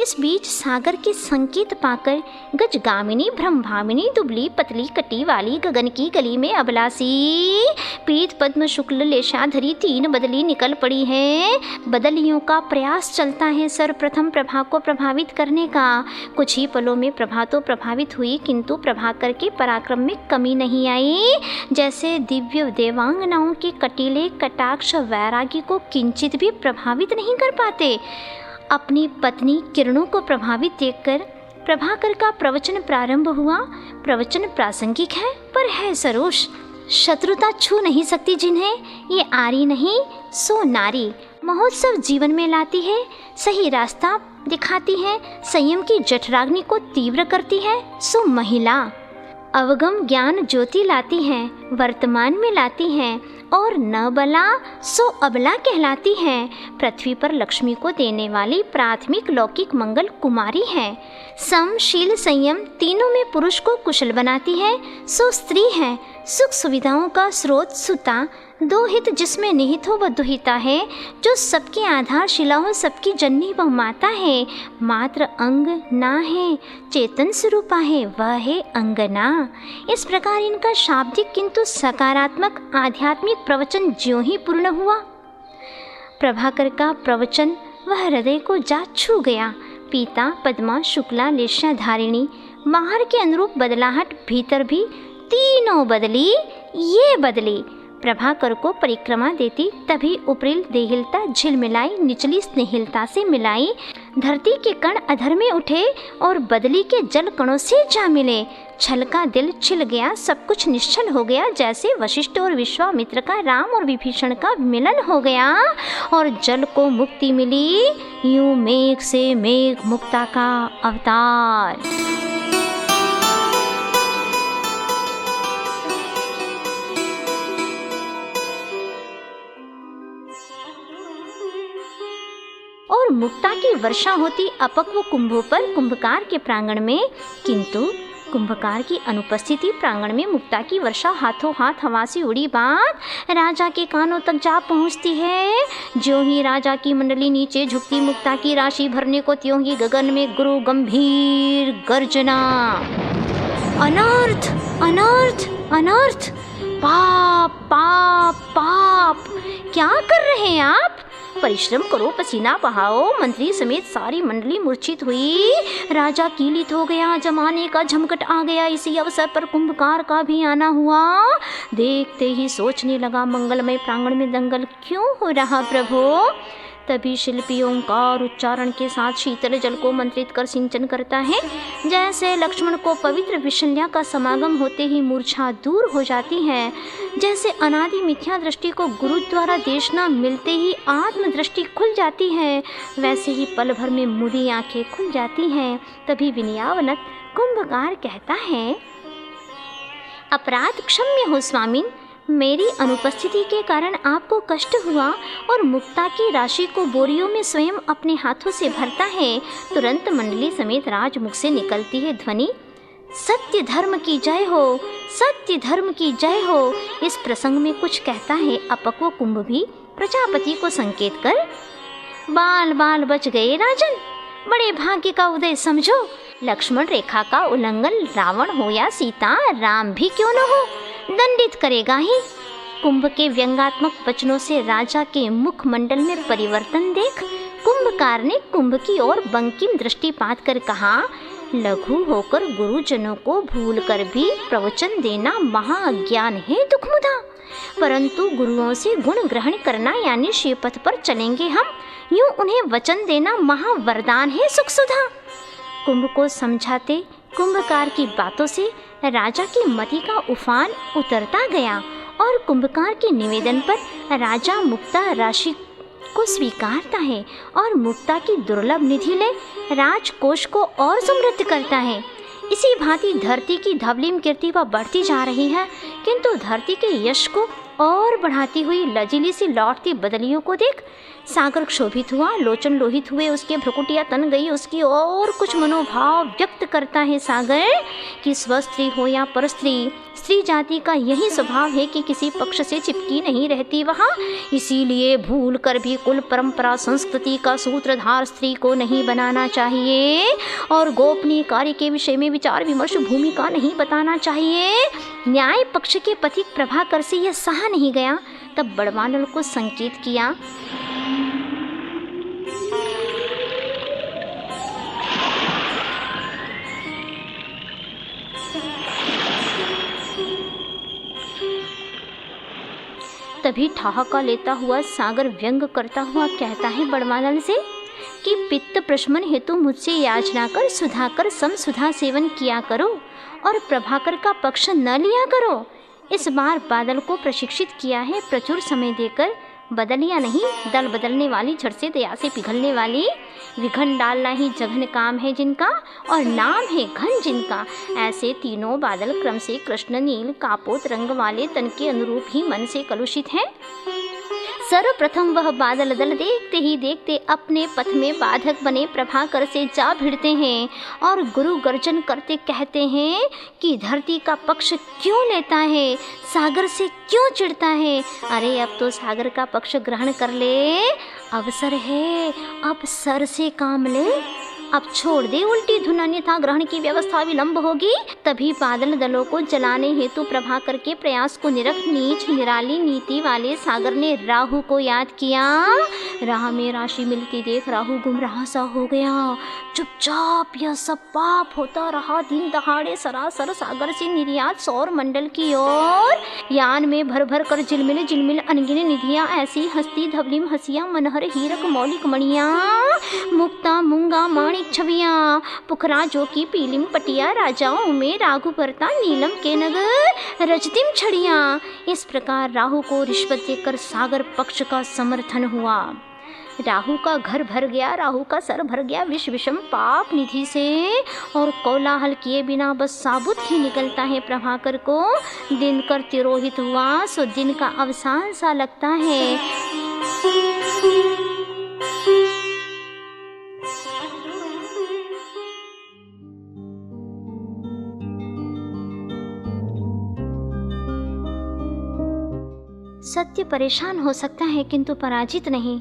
इस बीच सागर के संकेत पाकर गजगामिनी ब्रह्मामिनी दुबली पतली कटी वाली गगन की गली में अबलासी पीत पद्म शुक्ल लेशाधरी 3 बदली निकल पड़ी है। बदलियों का प्रयास चलता है सर्वप्रथम प्रभा को प्रभावित करने का। कुछ ही पलों में प्रभा तो प्रभावित हुई, किंतु प्रभाकर के पराक्रम में कमी नहीं आई। जैसे दिव्य देवांगनाओं के कटीले कटाक्ष वैरागी को किंचित भी प्रभावित नहीं कर पाते। अपनी पत्नी किरणों को प्रभावित देखकर प्रभाकर का प्रवचन प्रारंभ हुआ। प्रवचन प्रासंगिक है, पर है सरोष। शत्रुता छू नहीं सकती जिन्हें, ये आरी नहीं सो नारी। महोत्सव जीवन में लाती है, सही रास्ता दिखाती है, संयम की जठराग्नि को तीव्र करती है सो महिला। अवगम ज्ञान ज्योति लाती हैं, वर्तमान में लाती हैं, और न बला सो अबला कहलाती हैं। पृथ्वी पर लक्ष्मी को देने वाली प्राथमिक लौकिक मंगल कुमारी है। सम शील संयम तीनों में पुरुष को कुशल बनाती है सो स्त्री है। सुख सुविधाओं का स्रोत सुता, दो हित जिसमें निहित हो वह दुहिता है। जो सबकी आधारशिला हो, सबकी जननी वह माता है। मात्र अंग ना है, चेतन स्वरूपा है, वह है अंगना। इस प्रकार इनका शाब्दिक किंतु सकारात्मक आध्यात्मिक प्रवचन ज्यों ही पूर्ण हुआ, प्रभाकर का प्रवचन वह हृदय को जा छू गया। पीता पद्मा शुक्ला लेश्या धारिणी, बाहर के अनुरूप बदलाहट भीतर भी तीनों बदली, ये बदली। प्रभाकर को परिक्रमा देती, तभी ऊपरी देहिलता झिलमिलाई निचली स्नेहिलता से मिलाई। धरती के कण अधर में उठे और बदली के जल कणों से जा मिले। छल का दिल छिल गया, सब कुछ निश्चल हो गया, जैसे वशिष्ठ और विश्वामित्र का राम और विभीषण का मिलन हो गया और जल को मुक्ति मिली। यूं मेघ से मेघ मुक्ता का अवतार। और मुक्ता की वर्षा होती अपक्व कुंभों पर कुंभकार के प्रांगण में, किंतु कुंभकार की अनुपस्थिति प्रांगण में मुक्ता की वर्षा हाथों हाथ हवा से उड़ी बात राजा के कानों तक जा पहुंचती है। ज्यों ही राजा की मंडली नीचे झुकती मुक्ता की राशि भरने को, त्यों ही गगन में गुरु गंभीर गर्जना। अनर्थ अनर्थ अनर्थ, पाप पाप पाप। क्या कर रहे हैं आप? परिश्रम करो, पसीना बहाओ। मंत्री समेत सारी मंडली मूर्छित हुई। राजा कीलित हो गया, जमाने का झमकट आ गया। इसी अवसर पर कुंभकार का भी आना हुआ। देखते ही सोचने लगा, मंगलमय प्रांगण में दंगल क्यों हो रहा प्रभु? तभी शिल्पी ओंकार उच्चारण के साथ शीतल जल को मंत्रित कर सिंचन करता है। जैसे लक्ष्मण को पवित्र विशल्या का समागम होते ही मूर्छा दूर हो जाती है, जैसे अनादि मिथ्या दृष्टि को गुरु द्वारा देशना मिलते ही आत्म दृष्टि खुल जाती है, वैसे ही पल भर में मुदी आंखें खुल जाती हैं। तभी विनयावनत कुंभकार कहता है, अपराध क्षम्य हो स्वामिन, मेरी अनुपस्थिति के कारण आपको कष्ट हुआ और मुक्ता की राशि को बोरियों में स्वयं अपने हाथों से भरता है। तुरंत मंडली समेत राजमुख से निकलती है ध्वनि, सत्य धर्म की जय हो, सत्य धर्म की जय हो। इस प्रसंग में कुछ कहता है अपक्व कुंभ भी प्रजापति को संकेत कर, बाल बाल बच गए राजन, बड़े भाग्य का उदय समझो। लक्ष्मण रेखा का उल्लंघन रावण हो या सीता, राम भी क्यों न हो, दंडित करेगा ही। कुंभ के व्यंगात्मक वचनों से राजा के मुखमंडल में परिवर्तन देख कुंभकार ने कुंभ की ओर बंकिम दृष्टिपात कर कहा, लघु होकर गुरुजनों को भूलकर भी प्रवचन देना महाअज्ञान है दुखमुदा, परंतु गुरुओं से गुण ग्रहण करना यानी श्रीपथ पर चलेंगे हम, यूं उन्हें वचन देना महावरदान है सुख सुधा। कुंभ को समझाते कुंभकार की बातों से राजा की मति का उफान उतरता गया और कुंभकार के निवेदन पर राजा मुक्ता राशि को स्वीकारता है और मुक्ता की दुर्लभ निधि ले राजकोष को और समृद्ध करता है। इसी भांति धरती की धवलीम कीर्ति वह बढ़ती जा रही है, किंतु धरती के यश को और बढ़ाती हुई लजीली सी लौटती बदलियों को देख सागर क्षोभित हुआ, लोचन लोहित हुए, उसके भ्रुकुटियाँ तन गई। उसकी और कुछ मनोभाव व्यक्त करता है सागर कि स्वस्त्री हो या परस्त्री, स्त्री जाति का यही स्वभाव है कि किसी पक्ष से चिपकी नहीं रहती वहाँ। इसीलिए भूल कर भी कुल परंपरा संस्कृति का सूत्रधार स्त्री को नहीं बनाना चाहिए और गोपनीय कार्य के विषय में विचार विमर्श भूमिका नहीं बताना चाहिए। न्याय पक्ष के पथिक प्रभाकर से यह सहा नहीं गया, तब बड़वानल को संकेत किया, तभी ठहाका लेता हुआ सागर व्यंग करता हुआ कहता है बड़वानल से कि पित्त प्रशमन हेतु मुझसे याचना कर सुधा कर सम सुधा सेवन किया करो और प्रभाकर का पक्ष न लिया करो। इस बार बादल को प्रशिक्षित किया है प्रचुर समय देकर, बदलिया नहीं दल बदलने वाली, झट से दया से पिघलने वाली। विघन डालना ही जघन काम है जिनका और नाम है घन जिनका। ऐसे तीनों बादल क्रम से कृष्ण नील कापोत रंग वाले तन के अनुरूप ही मन से कलुषित हैं। सर्वप्रथम वह बादल दल देखते ही देखते अपने पथ में बाधक बने प्रभाकर से जा भिड़ते हैं और गुरु गर्जन करते कहते हैं कि धरती का पक्ष क्यों लेता है, सागर से क्यों चिढ़ता है। अरे अब तो सागर का पक्ष ग्रहण कर ले, अवसर है, अब सर से काम ले। अब छोड़ दे उल्टी धुन, अन्यथा ग्रहण की व्यवस्था विलंब होगी। तभी बादल दलों को जलाने हेतु प्रभाकर के प्रयास को निरख नीच निराली नीति वाले सागर ने राहु को याद किया। राह में राशि मिलती देख राहु गुमराह सा हो गया। चुपचाप यह सब पाप होता रहा। दिन दहाड़े सरासर सागर से निर्यात सौर मंडल की ओर, यान में भर भर कर झिलमिल झिलमिल अनगिन निधियां, ऐसी हस्ती धवलिम हसिया मनहर हीरक मौलिक मणियां, मुक्ता मूंगा माणिक छवियां, पुखराजों की पीलिम पटिया, राजाओं में राघु भरता नीलम के नगर रजतिम छड़ियां। इस प्रकार राहु को रिश्वत देकर सागर पक्ष का समर्थन हुआ। राहु का घर भर गया, राहु का सर भर गया विष विषम पाप निधि से, और कोलाहल किए बिना बस साबुत ही निकलता है प्रभाकर को। दिन कर तिरोहित हुआ सो दिन का अवसान सा लगता है। सत्य परेशान हो सकता है किंतु पराजित नहीं।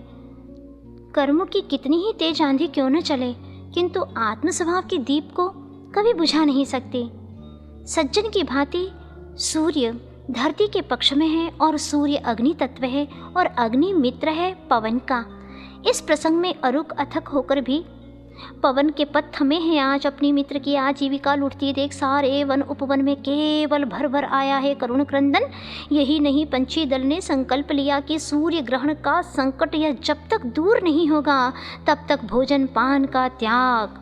कर्मों की कितनी ही तेज आंधी क्यों न चले, किंतु आत्म स्वभाव की दीप को कभी बुझा नहीं सकती। सज्जन की भांति सूर्य धरती के पक्ष में है और सूर्य अग्नि तत्व है और अग्नि मित्र है पवन का। इस प्रसंग में अरुक अथक होकर भी पवन के पथ थमे हैं आज। अपनी मित्र की आजीविका लुटती देख सारे वन उपवन में केवल भर भर आया है करुण क्रंदन। यही नहीं, पंछी दल ने संकल्प लिया कि सूर्य ग्रहण का संकट यह जब तक दूर नहीं होगा तब तक भोजन पान का त्याग।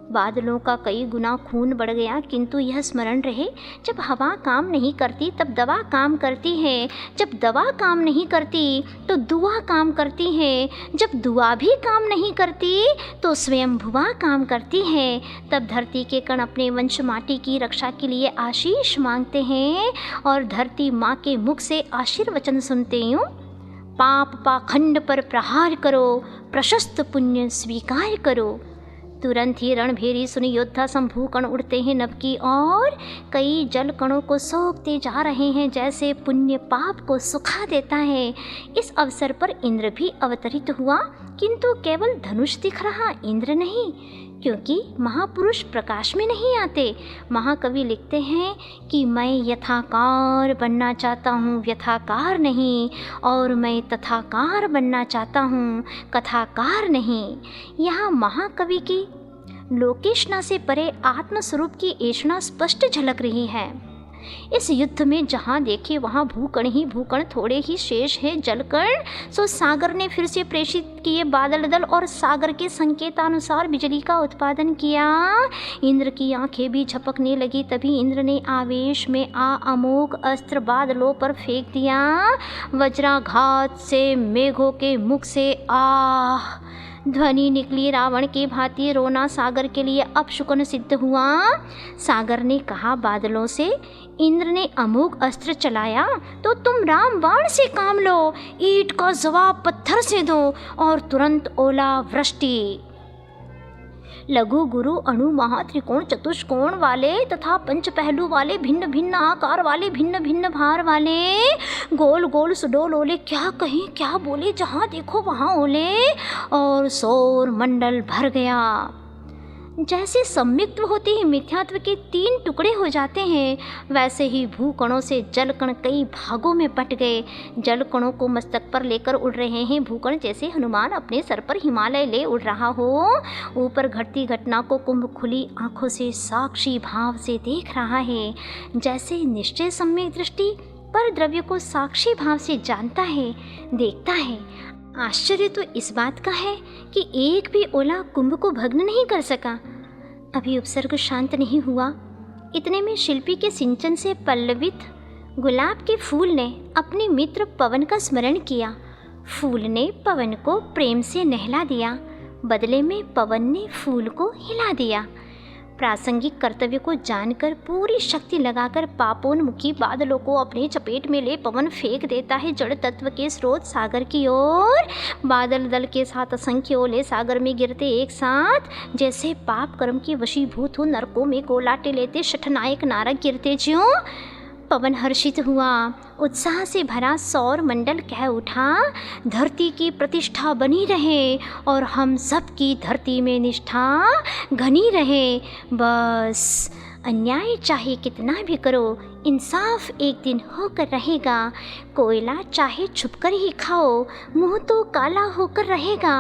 बादलों का कई गुना खून बढ़ गया, किंतु यह स्मरण रहे, जब हवा काम नहीं करती तब दवा काम करती है, जब दवा काम नहीं करती तो दुआ काम करती है, जब दुआ भी काम नहीं करती तो स्वयंभुवा काम करती है। तब धरती के कण अपने वंश माटी की रक्षा के लिए आशीष मांगते हैं और धरती माँ के मुख से आशीर्वचन सुनते यूँ, पाप पाखंड पर प्रहार करो, प्रशस्त पुण्य स्वीकार करो। तुरंत ही रणभेरी सुनी योद्धा शंभू कण उड़ते हैं नभ की ओर, कई जल कणों को सोखते जा रहे हैं जैसे पुण्य पाप को सुखा देता है। इस अवसर पर इंद्र भी अवतरित हुआ, किंतु केवल धनुष दिख रहा, इंद्र नहीं, क्योंकि महापुरुष प्रकाश में नहीं आते। महाकवि लिखते हैं कि मैं यथाकार बनना चाहता हूँ, व्यथाकार नहीं, और मैं तथाकार बनना चाहता हूँ, कथाकार नहीं। यहाँ महाकवि की लोकेशना से परे आत्मस्वरूप की ऐषणा स्पष्ट झलक रही है। इस युद्ध में जहाँ देखे वहाँ भूकण ही भूकण, थोड़े ही शेष है जलकण। सो सागर ने फिर से प्रेषित किए बादल दल और सागर के संकेतानुसार बिजली का उत्पादन किया। इंद्र की आंखें भी झपकने लगी। तभी इंद्र ने आवेश में अमोघ अस्त्र बादलों पर फेंक दिया। वज्राघात से मेघों के मुख से आह ध्वनि निकली। रावण की भांति रोना सागर के लिए अपशकुन सिद्ध हुआ। सागर ने कहा बादलों से, इंद्र ने अमोघ अस्त्र चलाया तो तुम राम बाण से काम लो, ईंट का जवाब पत्थर से दो और तुरंत ओला वृष्टि। लघु गुरु अणु महा त्रिकोण चतुष्कोण वाले तथा पंच पहलू वाले, भिन्न भिन्न आकार वाले, भिन्न भिन्न भार वाले, गोल गोल सुडोल ओले, क्या कहीं क्या बोले, जहाँ देखो वहाँ ओले, और सौर मंडल भर गया। जैसे सम्मिक्त्व होते ही मिथ्यात्व के 3 टुकड़े हो जाते हैं, वैसे ही भूकणों से जलकण कई भागों में बट गए। जलकणों को मस्तक पर लेकर उड़ रहे हैं भूकण, जैसे हनुमान अपने सर पर हिमालय ले उड़ रहा हो। ऊपर घटती घटना को कुंभ खुली आंखों से साक्षी भाव से देख रहा है। जैसे निश्चय सम्यक दृष्टि पर द्रव्य को साक्षी भाव से जानता है, देखता है। आश्चर्य तो इस बात का है कि एक भी ओला कुंभ को भग्न नहीं कर सका। अभी उपसर्ग शांत नहीं हुआ, इतने में शिल्पी के सिंचन से पल्लवित गुलाब के फूल ने अपने मित्र पवन का स्मरण किया। फूल ने पवन को प्रेम से नहला दिया, बदले में पवन ने फूल को हिला दिया। प्रासंगिक कर्तव्य को जानकर पूरी शक्ति लगाकर पापोन्मुखी बादलों को अपने चपेट में ले पवन फेंक देता है जड़ तत्व के स्रोत सागर की ओर। बादल दल के साथ असंख्य ओले सागर में गिरते एक साथ, जैसे पाप कर्म के वशीभूत हो नरकों में कोलाटे लेते शठनायक नारक गिरते ज्यों। पवन हर्षित हुआ, उत्साह से भरा सौर मंडल कह उठा, धरती की प्रतिष्ठा बनी रहे और हम सब की धरती में निष्ठा घनी रहे। बस अन्याय चाहे कितना भी करो, इंसाफ एक दिन होकर रहेगा। कोयला चाहे छुपकर ही खाओ, मुंह तो काला होकर रहेगा।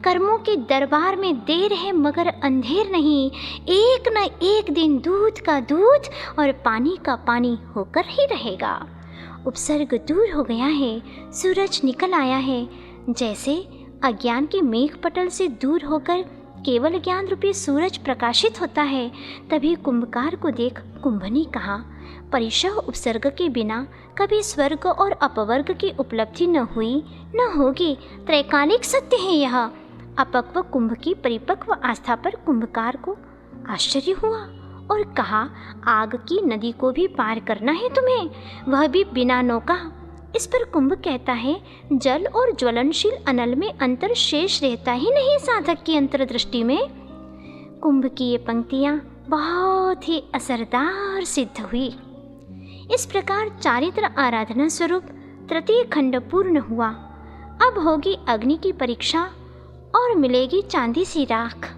कर्मों के दरबार में देर है मगर अंधेर नहीं, एक न एक दिन दूध का दूध और पानी का पानी होकर ही रहेगा। उपसर्ग दूर हो गया है, सूरज निकल आया है। जैसे अज्ञान के मेघ पटल से दूर होकर केवल ज्ञान रूपी सूरज प्रकाशित होता है, तभी कुंभकार को देख कुंभ ने कहा, परिशः उपसर्ग के बिना कभी स्वर्ग और अपवर्ग की उपलब्धि न हुई न होगी। त्रैकालिक सत्य है यह। अपक्व कुंभ की परिपक्व आस्था पर कुंभकार को आश्चर्य हुआ और कहा, आग की नदी को भी पार करना है तुम्हें, वह भी बिना नौका। इस पर कुंभ कहता है, जल और ज्वलनशील अनल में अंतर शेष रहता ही नहीं साधक की अंतर्दृष्टि में। कुंभ की ये पंक्तियाँ बहुत ही असरदार सिद्ध हुई। इस प्रकार चारित्र आराधना स्वरूप तृतीय खंड पूर्ण हुआ। अब होगी अग्नि की परीक्षा और मिलेगी चांदी सी राख।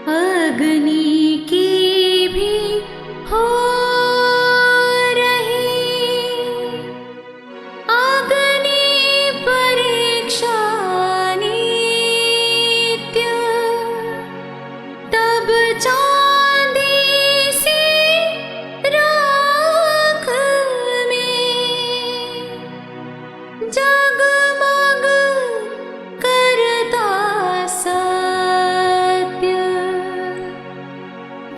अग्नि की भी हो रही अग्नि परीक्षा नित्य, तब चांदी सी राख में जगमग करता सत्य,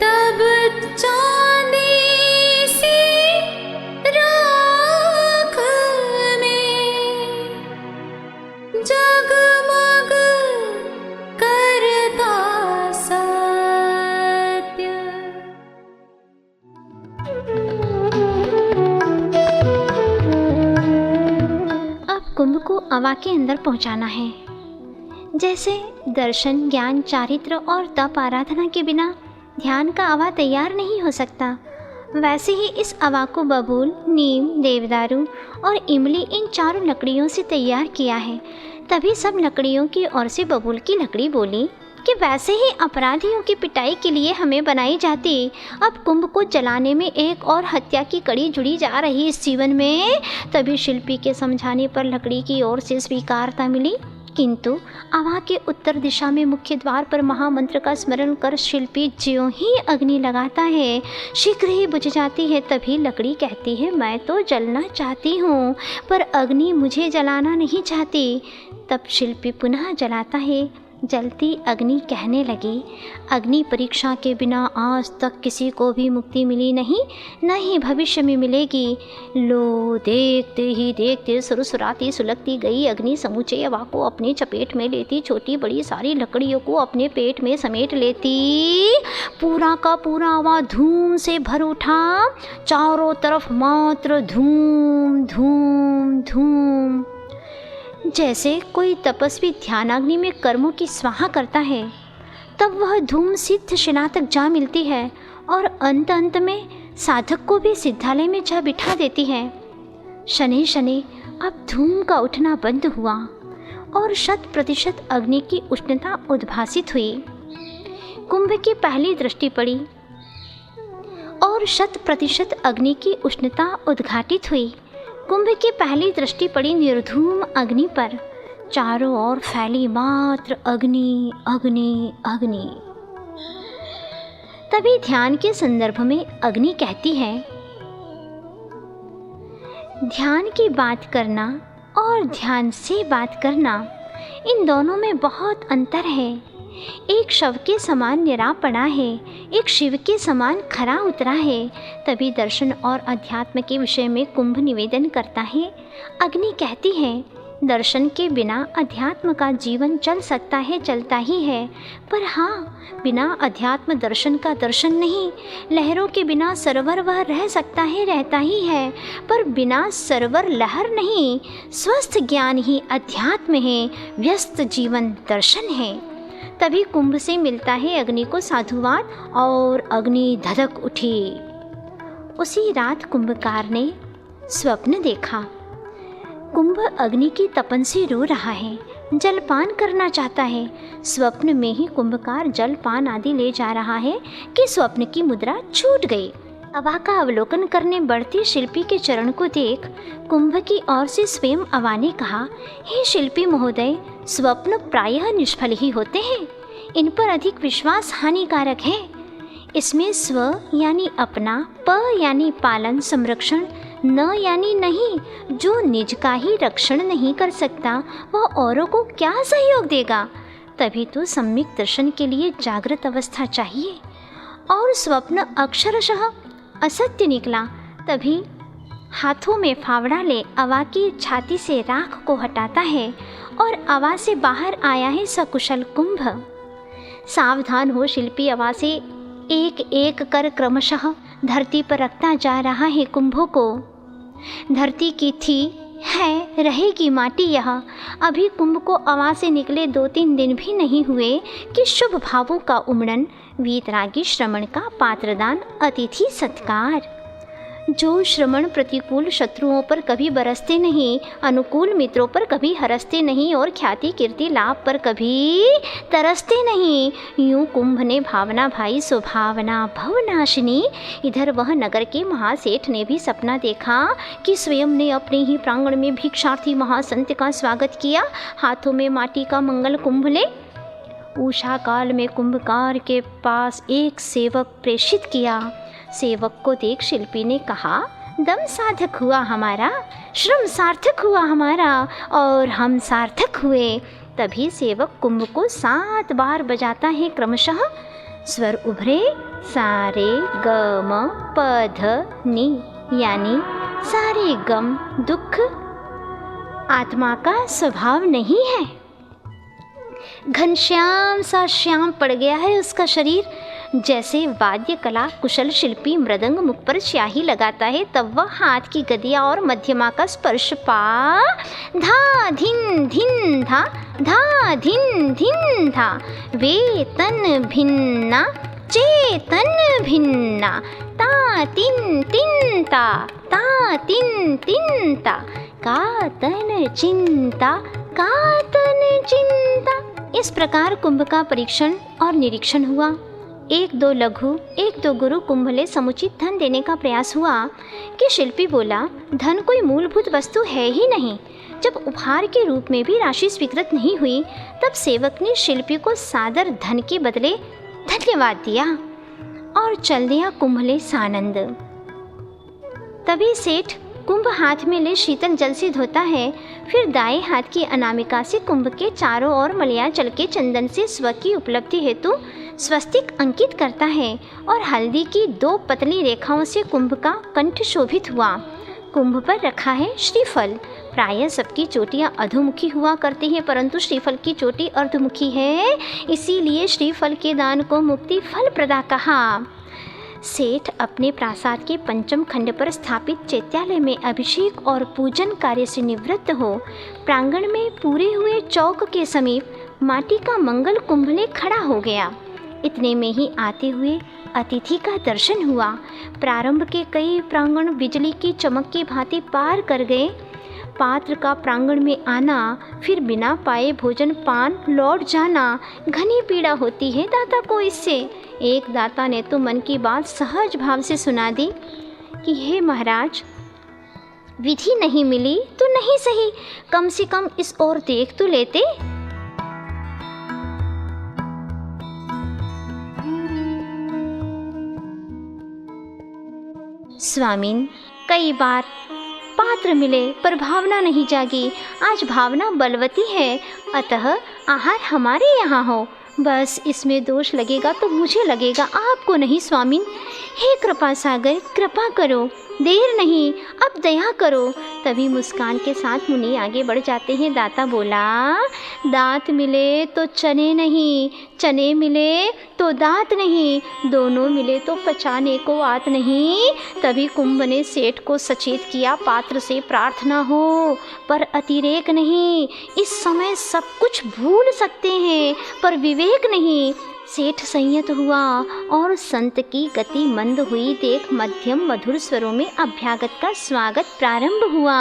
तब चांदी सी राख में जगमग करता सत्य। अब कुंभ को अवा के अंदर पहुंचाना है। जैसे दर्शन, ज्ञान, चारित्र और तप आराधना के बिना ध्यान का अवा तैयार नहीं हो सकता, वैसे ही इस अवा को बबूल, नीम, देवदारू और इमली इन चारों लकड़ियों से तैयार किया है। तभी सब लकड़ियों की ओर से बबूल की लकड़ी बोली कि वैसे ही अपराधियों की पिटाई के लिए हमें बनाई जाती। अब कुंभ को जलाने में एक और हत्या की कड़ी जुड़ी जा रही इस जीवन में। तभी शिल्पी के समझाने पर लकड़ी की ओर से स्वीकारता मिली, किंतु अवा के उत्तर दिशा में मुख्य द्वार पर महामंत्र का स्मरण कर शिल्पी ज्यों ही अग्नि लगाता है, शीघ्र ही बुझ जाती है। तभी लकड़ी कहती है, मैं तो जलना चाहती हूँ पर अग्नि मुझे जलाना नहीं चाहती। तब शिल्पी पुनः जलाता है। जलती अग्नि कहने लगी, अग्नि परीक्षा के बिना आज तक किसी को भी मुक्ति मिली नहीं, न ही भविष्य में मिलेगी। लो, देखते ही देखते सुरसुराती सुलगती गई अग्नि समूचे अवा को अपने चपेट में लेती, छोटी बड़ी सारी लकड़ियों को अपने पेट में समेट लेती। पूरा का पूरा अवा धूम से भर उठा, चारों तरफ मात्र धूम धूम धूम। जैसे कोई तपस्वी ध्यानाग्नि में कर्मों की स्वाहा करता है, तब वह धूम सिद्ध शिला तक जा मिलती है और अंत में साधक को भी सिद्धालय में जा बिठा देती है। शनै शनै अब धूम का उठना बंद हुआ और 100% अग्नि की उष्णता उद्भासित हुई। कुंभ की पहली दृष्टि पड़ी और 100% अग्नि की उष्णता उद्घाटित हुई। कुंभ की पहली दृष्टि पड़ी निर्धूम अग्नि पर। चारों ओर फैली मात्र अग्नि अग्नि अग्नि। तभी ध्यान के संदर्भ में अग्नि कहती है, ध्यान की बात करना और ध्यान से बात करना, इन दोनों में बहुत अंतर है। एक शव के समान निरा पड़ा है, एक शिव के समान खरा उतरा है। तभी दर्शन और अध्यात्म के विषय में कुंभ निवेदन करता है। अग्नि कहती है, दर्शन के बिना अध्यात्म का जीवन चल सकता है, चलता ही है, पर हाँ, बिना अध्यात्म दर्शन का दर्शन नहीं। लहरों के बिना सरोवर वह रह सकता है, रहता ही है, पर बिना सरोवर लहर नहीं। स्वस्थ ज्ञान ही अध्यात्म है, व्यस्त जीवन दर्शन है। तभी कुंभ से मिलता है अग्नि को साधुवाद और अग्नि धधक उठी। उसी रात कुंभकार ने स्वप्न देखा। कुंभ अग्नि की तपन से रो रहा है, जलपान करना चाहता है। स्वप्न में ही कुंभकार जलपान आदि ले जा रहा है कि स्वप्न की मुद्रा छूट गई। अवा का अवलोकन करने बढ़ती शिल्पी के चरण को देख कुंभ की ओर से स्वयं अवा ने कहा, हे शिल्पी महोदय, स्वप्न प्रायः निष्फल ही होते हैं, इन पर अधिक विश्वास हानिकारक है। इसमें स्व यानी अपना, प यानी पालन संरक्षण, न यानी नहीं, जो निज का ही रक्षण नहीं कर सकता वह औरों को क्या सहयोग देगा। तभी तो सम्यक दर्शन के लिए जागृत अवस्था चाहिए। और स्वप्न अक्षरशः असत्य निकला। तभी हाथों में फावड़ा ले अवा की छाती से राख को हटाता है और अवा से बाहर आया है सकुशल कुंभ। सावधान हो शिल्पी अवा से एक एक कर क्रमशः धरती पर रखता जा रहा है कुंभों को। धरती की थी, है, रहेगी माटी यह। अभी कुंभ को अवा से निकले 2-3 दिन भी नहीं हुए कि शुभ भावों का उमड़न, वीतरागी श्रमण का पात्रदान, अतिथि सत्कार। जो श्रमण प्रतिकूल शत्रुओं पर कभी बरसते नहीं, अनुकूल मित्रों पर कभी हरसते नहीं और ख्याति कीर्ति लाभ पर कभी तरसते नहीं। यूं कुंभ ने भावना भाई सुभावना भवनाशिनी। इधर वह नगर के महासेठ ने भी सपना देखा कि स्वयं ने अपने ही प्रांगण में भिक्षार्थी महासंत का स्वागत किया, हाथों में माटी का मंगल कुंभ ले। उषा काल में कुंभकार के पास एक सेवक प्रेषित किया। सेवक को देख शिल्पी ने कहा, दम सार्थक हुआ हमारा, श्रम सार्थक हुआ हमारा और हम सार्थक हुए। तभी सेवक कुंभ को 7 बार बजाता है क्रमशः। स्वर उभरे, सारे ग म प ध नि, यानी सारे गम दुख आत्मा का स्वभाव नहीं है। घनश्याम सा श्याम पड़ गया है उसका शरीर। जैसे वाद्य कला कुशल शिल्पी मृदंग मुख पर स्याही लगाता है, तब वह हाथ की गदिया और मध्यमा का स्पर्श पा धा धिन धिन धा, धा धिन धिन धा, वेतन भिन्ना चेतन भिन्ना, ता तिन तिन ता, ता तिन तिन ता, का तन चिंता, का तन चिंता। इस प्रकार कुंभ का परीक्षण और निरीक्षण हुआ। 1-2 लघु 1-2 गुरु कुंभले समुचित धन देने का प्रयास हुआ कि शिल्पी बोला, धन कोई मूलभूत वस्तु है ही नहीं। जब उपहार के रूप में भी राशि स्वीकृत नहीं हुई, तब सेवक ने शिल्पी को सादर धन के बदले धन्यवाद दिया और चल दिया कुंभले सानंद। तभी सेठ कुंभ हाथ में ले शीतल जल से धोता है, फिर दाएं हाथ की अनामिका से कुंभ के चारों ओर मलयाचल के चंदन से स्व की उपलब्धि हेतु स्वस्तिक अंकित करता है और हल्दी की 2 पतली रेखाओं से कुंभ का कंठ शोभित हुआ। कुंभ पर रखा है श्रीफल। प्रायः सबकी चोटियाँ अधोमुखी हुआ करती हैं, परंतु श्रीफल की चोटी अर्धमुखी है, इसीलिए श्रीफल के दान को मुक्ति फल प्रदा कहा। सेठ अपने प्रासाद के 5म खंड पर स्थापित चैत्यालय में अभिषेक और पूजन कार्य से निवृत्त हो प्रांगण में पूरे हुए चौक के समीप माटी का मंगल कुंभले खड़ा हो गया। इतने में ही आते हुए अतिथि का दर्शन हुआ। प्रारंभ के कई प्रांगण बिजली की चमक की भांति पार कर गए। पात्र का प्रांगण में आना, फिर बिना पाए भोजन पान लौट जाना, घनी पीड़ा होती है दाता को इससे। एक दाता ने तो मन की बात सहज भाव से सुना दी कि हे महाराज, विधि नहीं मिली तो नहीं सही, कम से कम इस ओर देख तो लेते। स्वामीन, कई बार पात्र मिले पर भावना नहीं जागी। आज भावना बलवती है, अतः आहार हमारे यहाँ हो। बस इसमें दोष लगेगा तो मुझे लगेगा, आपको नहीं स्वामिन। हे कृपा सागर, कृपा करो, देर नहीं, अब दया करो। तभी मुस्कान के साथ मुनि आगे बढ़ जाते हैं। दाता बोला, दांत मिले तो चने नहीं, चने मिले तो दांत नहीं, दोनों मिले तो पचाने को आत नहीं। तभी कुंभ ने सेठ को सचेत किया, पात्र से प्रार्थना हो पर अतिरेक नहीं। इस समय सब कुछ भूल सकते हैं पर विवेक नहीं। सेठ संयत हुआ और संत की गति मंद हुई देख मध्यम मधुर स्वरों में अभ्यागत का स्वागत प्रारंभ हुआ।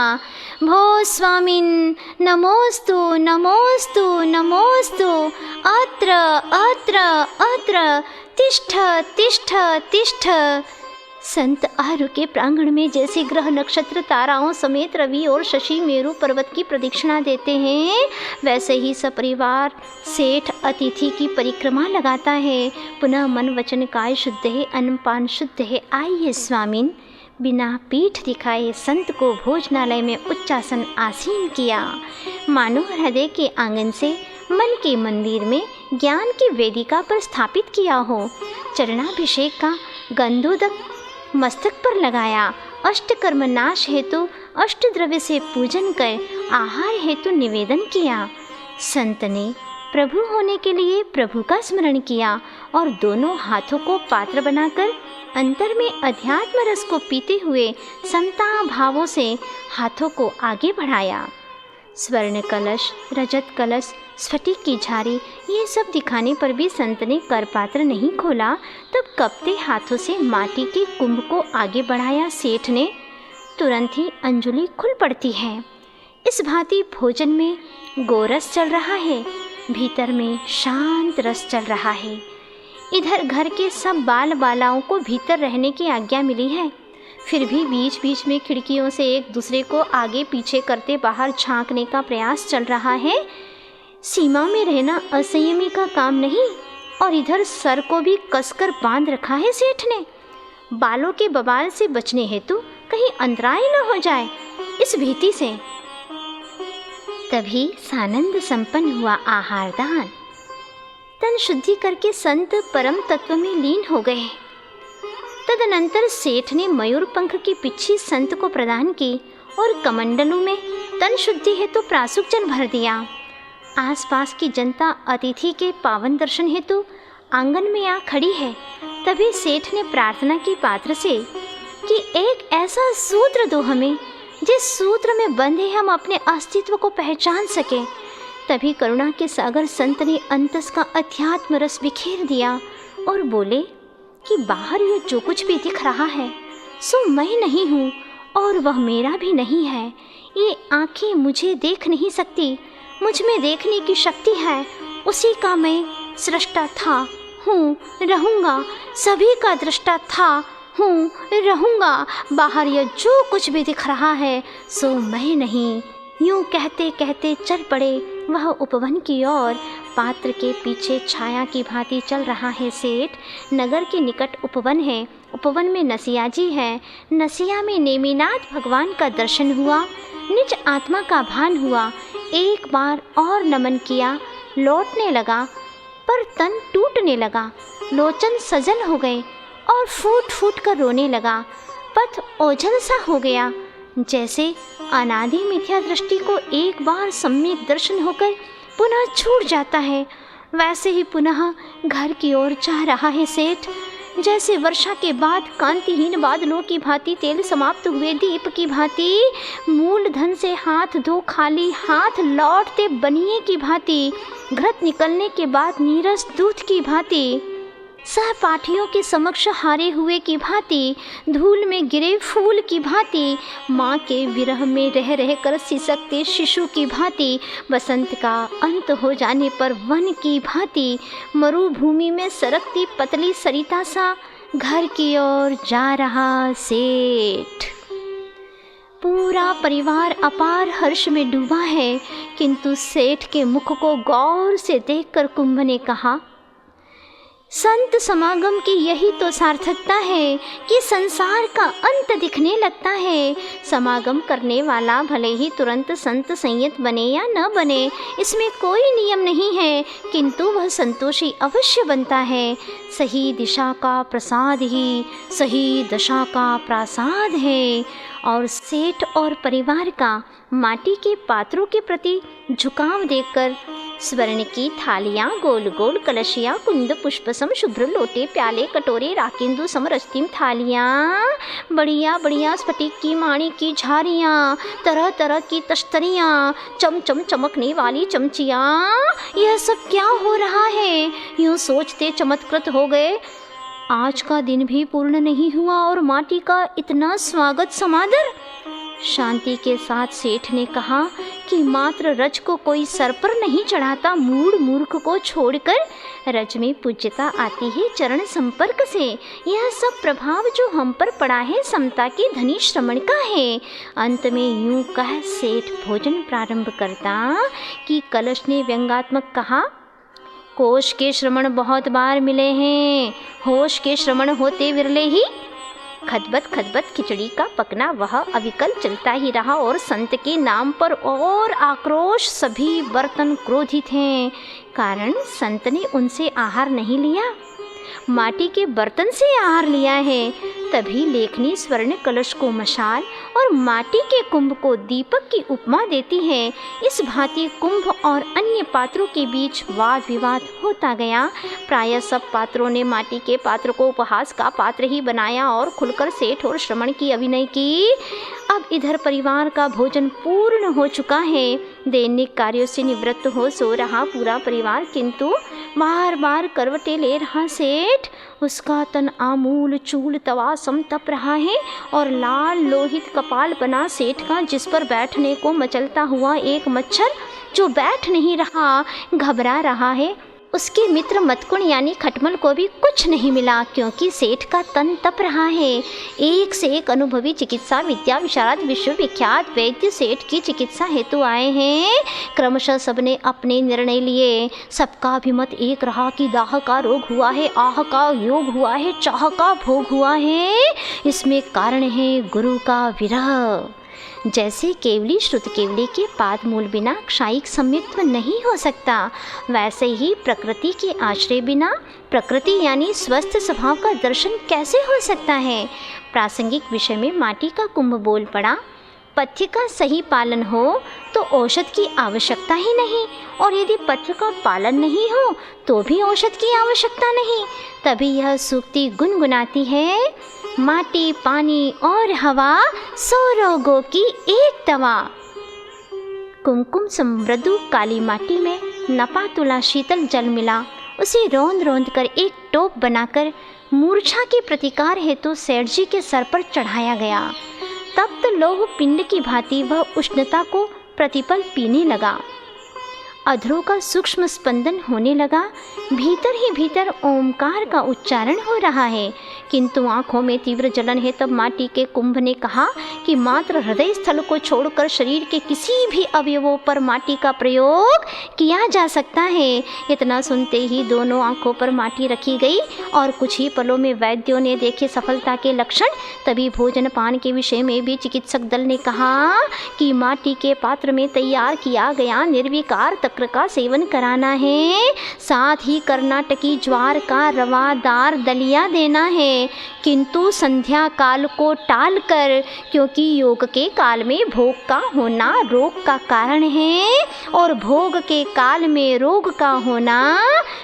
भो स्वामिन, नमोस्तु नमोस्तु नमोस्तु, अत्र अत्र अत्र, तिष्ठ तिष्ठ तिष्ठ। संत आरु के प्रांगण में जैसे ग्रह नक्षत्र ताराओं समेत रवि और शशि मेरु पर्वत की प्रदक्षिणा देते हैं, वैसे ही सपरिवार सेठ अतिथि की परिक्रमा लगाता है। पुनः मन वचन काय शुद्ध है, अन्नपान शुद्ध है। आइए स्वामिन। बिना पीठ दिखाए संत को भोजनालय में उच्चासन आसीन किया, मानो हृदय के आंगन से मन के मंदिर में ज्ञान की वेदिका पर स्थापित किया हो। चरणाभिषेक का गंधोदक मस्तक पर लगाया। अष्टकर्म नाश हेतु अष्ट द्रव्य से पूजन कर आहार हेतु निवेदन किया। संत ने प्रभु होने के लिए प्रभु का स्मरण किया और दोनों हाथों को पात्र बनाकर अंतर में अध्यात्म रस को पीते हुए समता भावों से हाथों को आगे बढ़ाया। स्वर्ण कलश, रजत कलश, स्फटिक की झारी, ये सब दिखाने पर भी संत ने करपात्र नहीं खोला। तब कपते हाथों से माटी के कुंभ को आगे बढ़ाया। सेठ ने तुरंत ही अंजुलि खुल पड़ती है। इस भांति भोजन में गोरस चल रहा है, भीतर में शांत रस चल रहा है। इधर घर के सब बाल बालाओं को भीतर रहने की आज्ञा मिली है, फिर भी बीच बीच में खिड़कियों से एक दूसरे को आगे पीछे करते बाहर झांकने का प्रयास चल रहा है। सीमा में रहना असंयमी का काम नहीं, और इधर सर को भी कसकर बांध रखा है सेठ ने, बालों के बवाल से बचने हेतु कहीं अंतराय न हो जाए, इस भीति से। तभी सानंद संपन्न हुआ आहार दान। तन शुद्धि करके संत परम तत्व में लीन हो गए। तदनंतर सेठ ने मयूर पंख की पिच्छी संत को प्रदान की और कमंडलू में तन शुद्धि हेतु प्रासुक जल भर दिया। आसपास की जनता अतिथि के पावन दर्शन हेतु आंगन में आ खड़ी है। तभी सेठ ने प्रार्थना की पात्र से कि एक ऐसा सूत्र दो हमें जिस सूत्र में बंधे हम अपने अस्तित्व को पहचान सकें। तभी करुणा के सागर संत ने अंतस का अध्यात्म रस बिखेर दिया और बोले कि बाहर ये जो कुछ भी दिख रहा है सो मैं नहीं हूँ और वह मेरा भी नहीं है। ये आँखें मुझे देख नहीं सकती, मुझ में देखने की शक्ति है, उसी का मैं सृष्टा था, हूँ, रहूँगा, सभी का दृष्टा था, हूँ, रहूँगा। बाहर यह जो कुछ भी दिख रहा है सो मैं नहीं। यूँ कहते कहते चल पड़े वह उपवन की ओर। पात्र के पीछे छाया की भांति चल रहा है सेठ। नगर के निकट उपवन है, उपवन में नसिया जी है। नसिया में नेमिनाथ भगवान का दर्शन हुआ, निज आत्मा का भान हुआ। एक बार और नमन किया, लौटने लगा पर तन टूटने लगा, लोचन सजल हो गए और फूट फूट कर रोने लगा। पथ ओझल सा हो गया, जैसे अनादि मिथ्या दृष्टि को एक बार सम्यक दर्शन होकर पुनः छूट जाता है, वैसे ही पुनः घर की ओर जा रहा है सेठ। जैसे वर्षा के बाद कांतिहीन बादलों की भांति, तेल समाप्त हुए दीप की भांति, मूल धन से हाथ धो खाली हाथ लौटते बनिए की भांति, घृत निकलने के बाद नीरस दूध की भांति, सहपाठियों के समक्ष हारे हुए की भांति, धूल में गिरे फूल की भांति, माँ के विरह में रह रह कर सिसकते शिशु की भांति, बसंत का अंत हो जाने पर वन की भांति, मरुभूमि में सरकती पतली सरिता सा घर की ओर जा रहा सेठ। पूरा परिवार अपार हर्ष में डूबा है, किंतु सेठ के मुख को गौर से देखकर कुंभ ने कहा, संत समागम की यही तो सार्थकता है कि संसार का अंत दिखने लगता है। समागम करने वाला भले ही तुरंत संत संयत बने या न बने, इसमें कोई नियम नहीं है, किंतु वह संतोषी अवश्य बनता है। सही दिशा का प्रसाद ही सही दशा का प्रसाद है। और सेठ और परिवार का माटी के पात्रों के प्रति झुकाव देखकर स्वर्ण की थालियाँ, गोल गोल कलशियाँ, कुंद पुष्पसम शुभ्र लोटे, प्याले, कटोरे, राकेंदु समरस्तिम थालियाँ, बढ़िया बढ़िया स्फटिक की माणी की झारियाँ, तरह तरह की तश्तरियाँ, चमचम चमकने वाली चमचियाँ, यह सब क्या हो रहा है? यूँ सोचते चमत्कृत हो गए। आज का दिन भी पूर्ण नहीं हुआ और माटी का इतना स्वागत समादर। शांति के साथ सेठ ने कहा कि मात्र रज को कोई सर पर नहीं चढ़ाता, मूढ़ मूर्ख को छोड़कर रज में पूज्यता आती है चरण संपर्क से। यह सब प्रभाव जो हम पर पड़ा है समता के धनी श्रमण का है। अंत में यूं कह सेठ भोजन प्रारंभ करता कि कलश ने व्यंगात्मक कहा, कोश के श्रमण बहुत बार मिले हैं, होश के श्रमण होते विरले ही। खदबद खिचड़ी का पकना वह अविकल चलता ही रहा और संत के नाम पर और आक्रोश। सभी बर्तन क्रोधित हैं, कारण संत ने उनसे आहार नहीं लिया, माटी के बर्तन से आहार लिया है। तभी लेखनी स्वर्ण कलश को मशाल और माटी के कुंभ को दीपक की उपमा देती है। इस भांति कुंभ और अन्य पात्रों के बीच वाद विवाद होता गया। प्रायः सब पात्रों ने माटी के पात्र को उपहास का पात्र ही बनाया और खुलकर सेठ और श्रमण की अभिनय की। अब इधर परिवार का भोजन पूर्ण हो चुका है, दैनिक कार्यों से निवृत्त हो सो रहा पूरा परिवार, किंतु बार बार करवटें ले रहा सेठ। उसका तन आमूल चूल तवा सम तप रहा है और लाल लोहित कपाल बना सेठ का, जिस पर बैठने को मचलता हुआ एक मच्छर जो बैठ नहीं रहा, घबरा रहा है। उसके मित्र मतकुण यानी खटमल को भी कुछ नहीं मिला, क्योंकि सेठ का तन तप रहा है। एक से एक अनुभवी चिकित्सा विद्या विशारद विश्वविख्यात वैद्य सेठ की चिकित्सा हेतु आए हैं। क्रमशः सबने अपने निर्णय लिए। सबका अभिमत एक रहा कि दाह का रोग हुआ है, आह का योग हुआ है, चाह का भोग हुआ है। इसमें कारण है गुरु का विरह। जैसे केवली श्रुत केवली के पाद मूल बिना क्षायिक सम्यक्त्व नहीं हो सकता, वैसे ही प्रकृति के आश्रय बिना प्रकृति यानी स्वस्थ स्वभाव का दर्शन कैसे हो सकता है। प्रासंगिक विषय में माटी का कुंभ बोल पड़ा। पथ्य का सही पालन हो तो औषध की आवश्यकता ही नहीं, और यदि पथ्य का पालन नहीं हो तो भी औषध की आवश्यकता नहीं। तभी यह सूक्ति गुनगुनाती है, माटी पानी और हवा 100 रोगों की एक दवा। कुमकुम समृदु काली माटी में नपा तुला शीतल जल मिला, उसे रौंद रौंद कर एक टोप बनाकर मूर्छा के प्रतिकार हेतु सेठ जी के सर पर चढ़ाया गया। तप्त लोह पिंड की भांति वह उष्णता को प्रतिपल पीने लगा। अधरों का सूक्ष्म स्पंदन होने लगा। भीतर ही भीतर ओमकार का उच्चारण हो रहा है, किंतु आंखों में तीव्र जलन है। तब माटी के कुंभ ने कहा कि मात्र हृदय स्थल को छोड़कर शरीर के किसी भी अवयवों पर माटी का प्रयोग किया जा सकता है। इतना सुनते ही दोनों आंखों पर माटी रखी गई और कुछ ही पलों में वैद्यों ने देखे सफलता के लक्षण। तभी भोजन पान के विषय में भी चिकित्सक दल ने कहा कि माटी के पात्र में तैयार किया गया निर्विकार तक्र का सेवन कराना है, साथ ही कर्नाटकी ज्वार का रवादार दलिया देना है, किंतु संध्या काल को टालकर, क्योंकि योग के काल में भोग का होना रोग का कारण है और भोग के काल में रोग का होना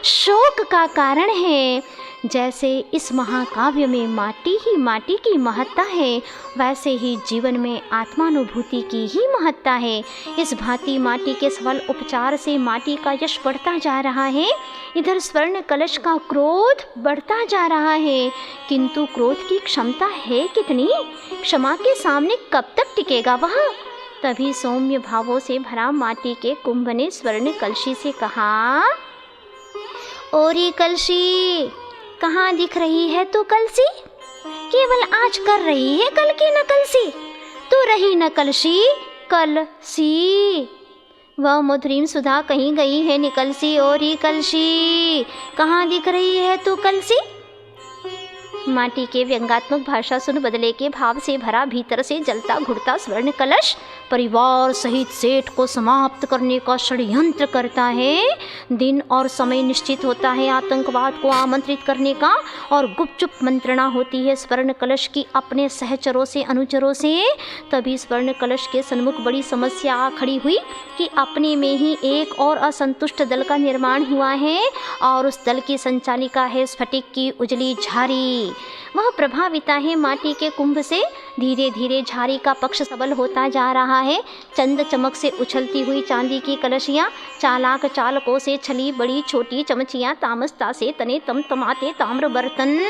शोक का कारण है। जैसे इस महाकाव्य में माटी ही माटी की महत्ता है, वैसे ही जीवन में आत्मानुभूति की ही महत्ता है। इस भांति माटी के सफल उपचार से माटी का यश बढ़ता जा रहा है। इधर स्वर्ण कलश का क्रोध बढ़ता जा रहा है, किंतु क्रोध की क्षमता है कितनी? क्षमा के सामने कब तक टिकेगा वह? तभी सौम्य भावों से भरा माटी के कुंभ ने स्वर्ण कलशी से कहा, ओरी कलशी, कहाँ दिख रही है तू कलसी? केवल आज कर रही है कल की नकलसी। तू रही न कलशी कलसी। वह मधुरीम सुधा कहीं गई है निकलसी, और ही कलसी कहाँ दिख रही है तू कलसी। माटी के व्यंगात्मक भाषा सुन बदले के भाव से भरा भीतर से जलता घुटता स्वर्ण कलश परिवार सहित सेठ को समाप्त करने का षड्यंत्र करता है। दिन और समय निश्चित होता है आतंकवाद को आमंत्रित करने का, और गुपचुप मंत्रणा होती है स्वर्ण कलश की अपने सहचरों से अनुचरों से। तभी स्वर्ण कलश के सन्मुख बड़ी समस्या आ खड़ी हुई कि अपने में ही एक और असंतुष्ट दल का निर्माण हुआ है, और उस दल की संचालिका है स्फटिक की उजली झारी। वह प्रभाविता है माटी के कुंभ से। धीरे धीरे झारी का पक्ष सबल होता जा रहा है। चंद चमक से उछलती हुई चांदी की कलशियाँ, चालाक चालकों से छली बड़ी छोटी चमचियाँ, तामसता से तने तमतमाते ताम्र बर्तन,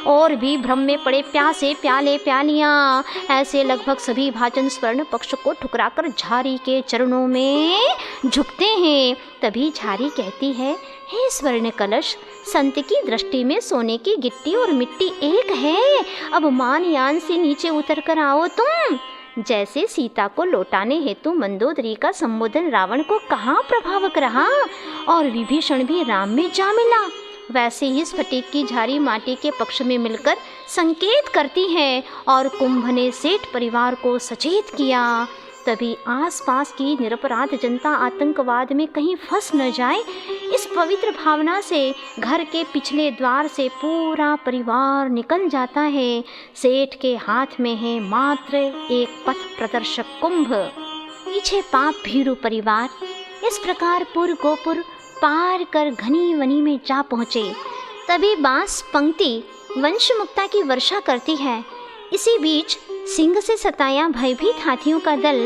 और भी भ्रम में पड़े प्यासे प्याले प्यालियाँ, ऐसे लगभग सभी भाजन स्वर्ण पक्ष को ठुकराकर झारी के चरणों में झुकते हैं। तभी झारी कहती है, हे स्वर्ण कलश, संत की दृष्टि में सोने की गिट्टी और मिट्टी एक है। अब मान यान से नीचे उतर कर आओ तुम। जैसे सीता को लौटाने हेतु मंदोदरी का संबोधन रावण को कहाँ प्रभावक रहा, और विभीषण भी राम में जा मिला, वैसे ही स्फटिक की झारी माटी के पक्ष में मिलकर संकेत करती है। और कुंभ ने सेठ परिवार को सचेत किया। तभी आसपास की निरपराध जनता आतंकवाद में कहीं फंस न जाए, इस पवित्र भावना से घर के पिछले द्वार से पूरा परिवार निकल जाता है। सेठ के हाथ में है मात्र एक पथ प्रदर्शक कुंभ, पीछे पाप भीरू परिवार। इस प्रकार पुर गोपुर पार कर घनी वनी में जा पहुँचे। तभी बांस पंक्ति वंशमुक्ता की वर्षा करती है। इसी बीच सिंह से सताया भयभीत हाथियों का दल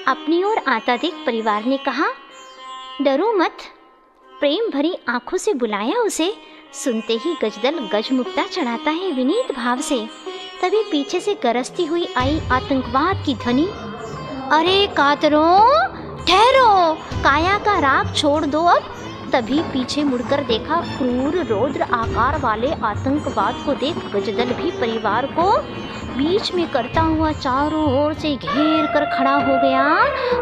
अपनी ओर आता देख परिवार ने कहा, डरो मत। प्रेम भरी आंखों से बुलाया उसे। सुनते ही गजदल गजमुक्ता चढ़ाता है विनीत भाव से। तभी पीछे से गरजती हुई आई आतंकवाद की ध्वनि, अरे कातरों ठहरो, काया का राग छोड़ दो अब। तभी पीछे मुड़कर देखा, क्रूर रौद्र आकार वाले आतंकवाद को देख गजदल भी परिवार को बीच में करता हुआ चारों ओर से घेर कर खड़ा हो गया।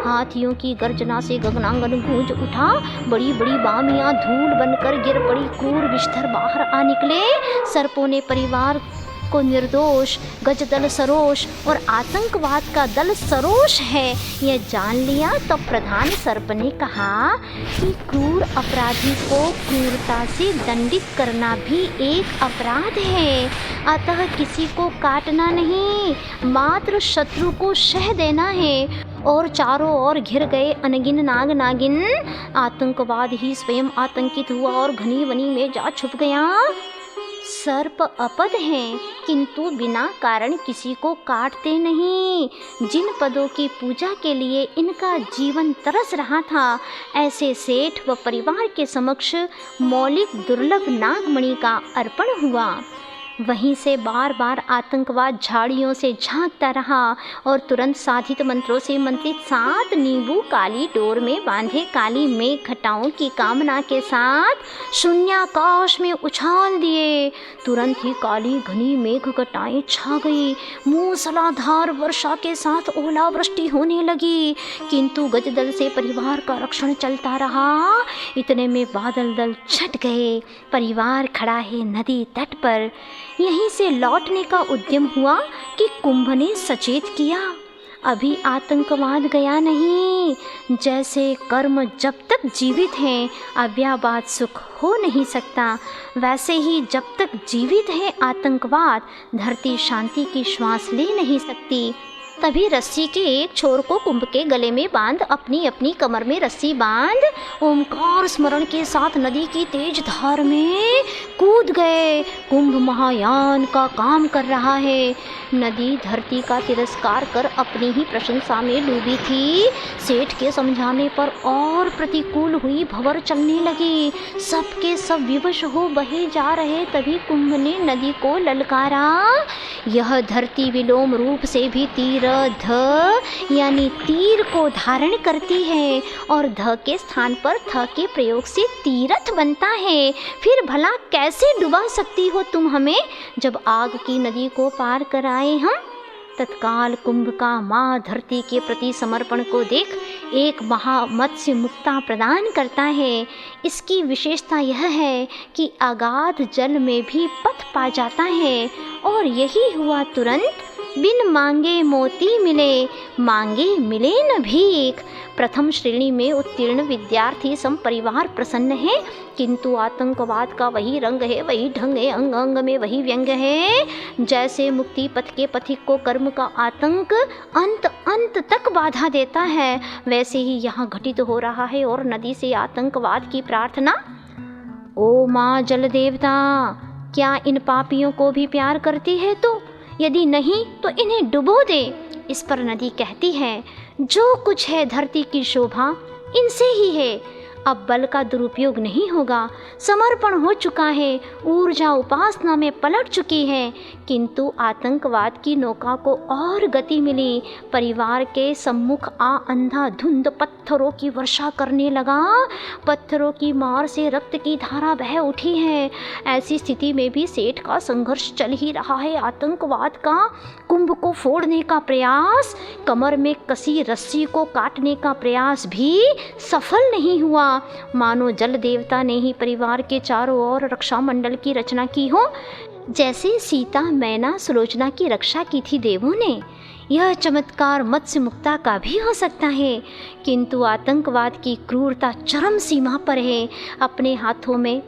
हाथियों की गर्जना से गगनांगन गूंज उठा। बड़ी बड़ी बामियां धूल बनकर गिर पड़ी। क्रूर विषधर बाहर आ निकले। सर्पों ने परिवार को निर्दोष, गजदल सरोष और आतंकवाद का दल सरोष है यह जान लिया। तब प्रधान सर्प ने कहा कि क्रूर अपराधी को क्रूरता से दंडित करना भी एक अपराध है। अतः किसी को काटना नहीं, मात्र शत्रु को शह देना है। और चारों ओर घिर गए अनगिन नाग नागिन। आतंकवाद ही स्वयं आतंकित हुआ और घनी वनी में जा छुप गया। सर्प अपद हैं, किंतु बिना कारण किसी को काटते नहीं। जिन पदों की पूजा के लिए इनका जीवन तरस रहा था, ऐसे सेठ व परिवार के समक्ष मौलिक दुर्लभ नागमणि का अर्पण हुआ। वहीं से बार बार आतंकवाद झाड़ियों से झांकता रहा और तुरंत साधित मंत्रों से मंत्रित 7 नींबू काली डोर में बांधे काली मेघ घटाओं की कामना के साथ शून्याकाश में उछाल दिए। तुरंत ही काली घनी मेघ घटाएं छा गई। मूसलाधार वर्षा के साथ ओलावृष्टि होने लगी, किंतु गजदल से परिवार का रक्षण चलता रहा। इतने में बादल दल छट गए। परिवार खड़ा है नदी तट पर। यहीं से लौटने का उद्यम हुआ कि कुंभ ने सचेत किया, अभी आतंकवाद गया नहीं। जैसे कर्म जब तक जीवित हैं अव्याबाद सुख हो नहीं सकता, वैसे ही जब तक जीवित है आतंकवाद धरती शांति की श्वास ले नहीं सकती। तभी रस्सी के एक छोर को कुंभ के गले में बांध अपनी अपनी कमर में रस्सी बांध ओमकार स्मरण के साथ नदी की तेज धार में कूद गए। कुंभ महायान का काम कर रहा है। नदी धरती का तिरस्कार कर अपनी ही प्रशंसा में डूबी थी। सेठ के समझाने पर और प्रतिकूल हुई भंवर चलने लगी। सबके सब विवश हो बहे जा रहे। तभी कुंभ ने नदी को ललकारा, यह धरती विलोम रूप से भी तीर ध यानी तीर को धारण करती है और ध के स्थान पर थ के प्रयोग से तीरथ बनता है। फिर भला कैसे डुबा सकती हो तुम हमें, जब आग की नदी को पार कर आए हम। तत्काल कुंभ का माँ धरती के प्रति समर्पण को देख एक महामत्स्य मुक्ता प्रदान करता है। इसकी विशेषता यह है कि अगाध जल में भी पथ पा जाता है और यही हुआ तुरंत। बिन मांगे मोती मिले, मांगे मिले न भीख। प्रथम श्रेणी में उत्तीर्ण विद्यार्थी संपरिवार प्रसन्न है, किंतु आतंकवाद का वही रंग है, वही ढंग है, अंग अंग में वही व्यंग है। जैसे मुक्ति पथ के पथिक को कर्म का आतंक अंत अंत तक बाधा देता है, वैसे ही यहाँ घटित हो रहा है और नदी से आतंकवाद की प्रार्थना। ओ माँ जल देवता, क्या इन पापियों को भी प्यार करती है तो? यदि नहीं तो इन्हें डुबो दे। इस पर नदी कहती है, जो कुछ है धरती की शोभा इनसे ही है। अब बल का दुरुपयोग नहीं होगा, समर्पण हो चुका है, ऊर्जा उपासना में पलट चुकी है। किंतु आतंकवाद की नौका को और गति मिली। परिवार के सम्मुख अंधाधुंध पत्थरों की वर्षा करने लगा। पत्थरों की मार से रक्त की धारा बह उठी है। ऐसी स्थिति में भी सेठ का संघर्ष चल ही रहा है। आतंकवाद का कुंभ को फोड़ने का प्रयास, कमर में कसी रस्सी को काटने का प्रयास भी सफल नहीं हुआ। मानो जल देवता ने ही परिवार के चारों ओर रक्षा मंडल की रचना की हो, जैसे सीता, मैना, सुलोचना की रक्षा की थी देवों ने। यह चमत्कार मत्स्य मुक्ता का भी हो सकता है, किंतु आतंकवाद की क्रूरता चरम सीमा पर है। अपने हाथों में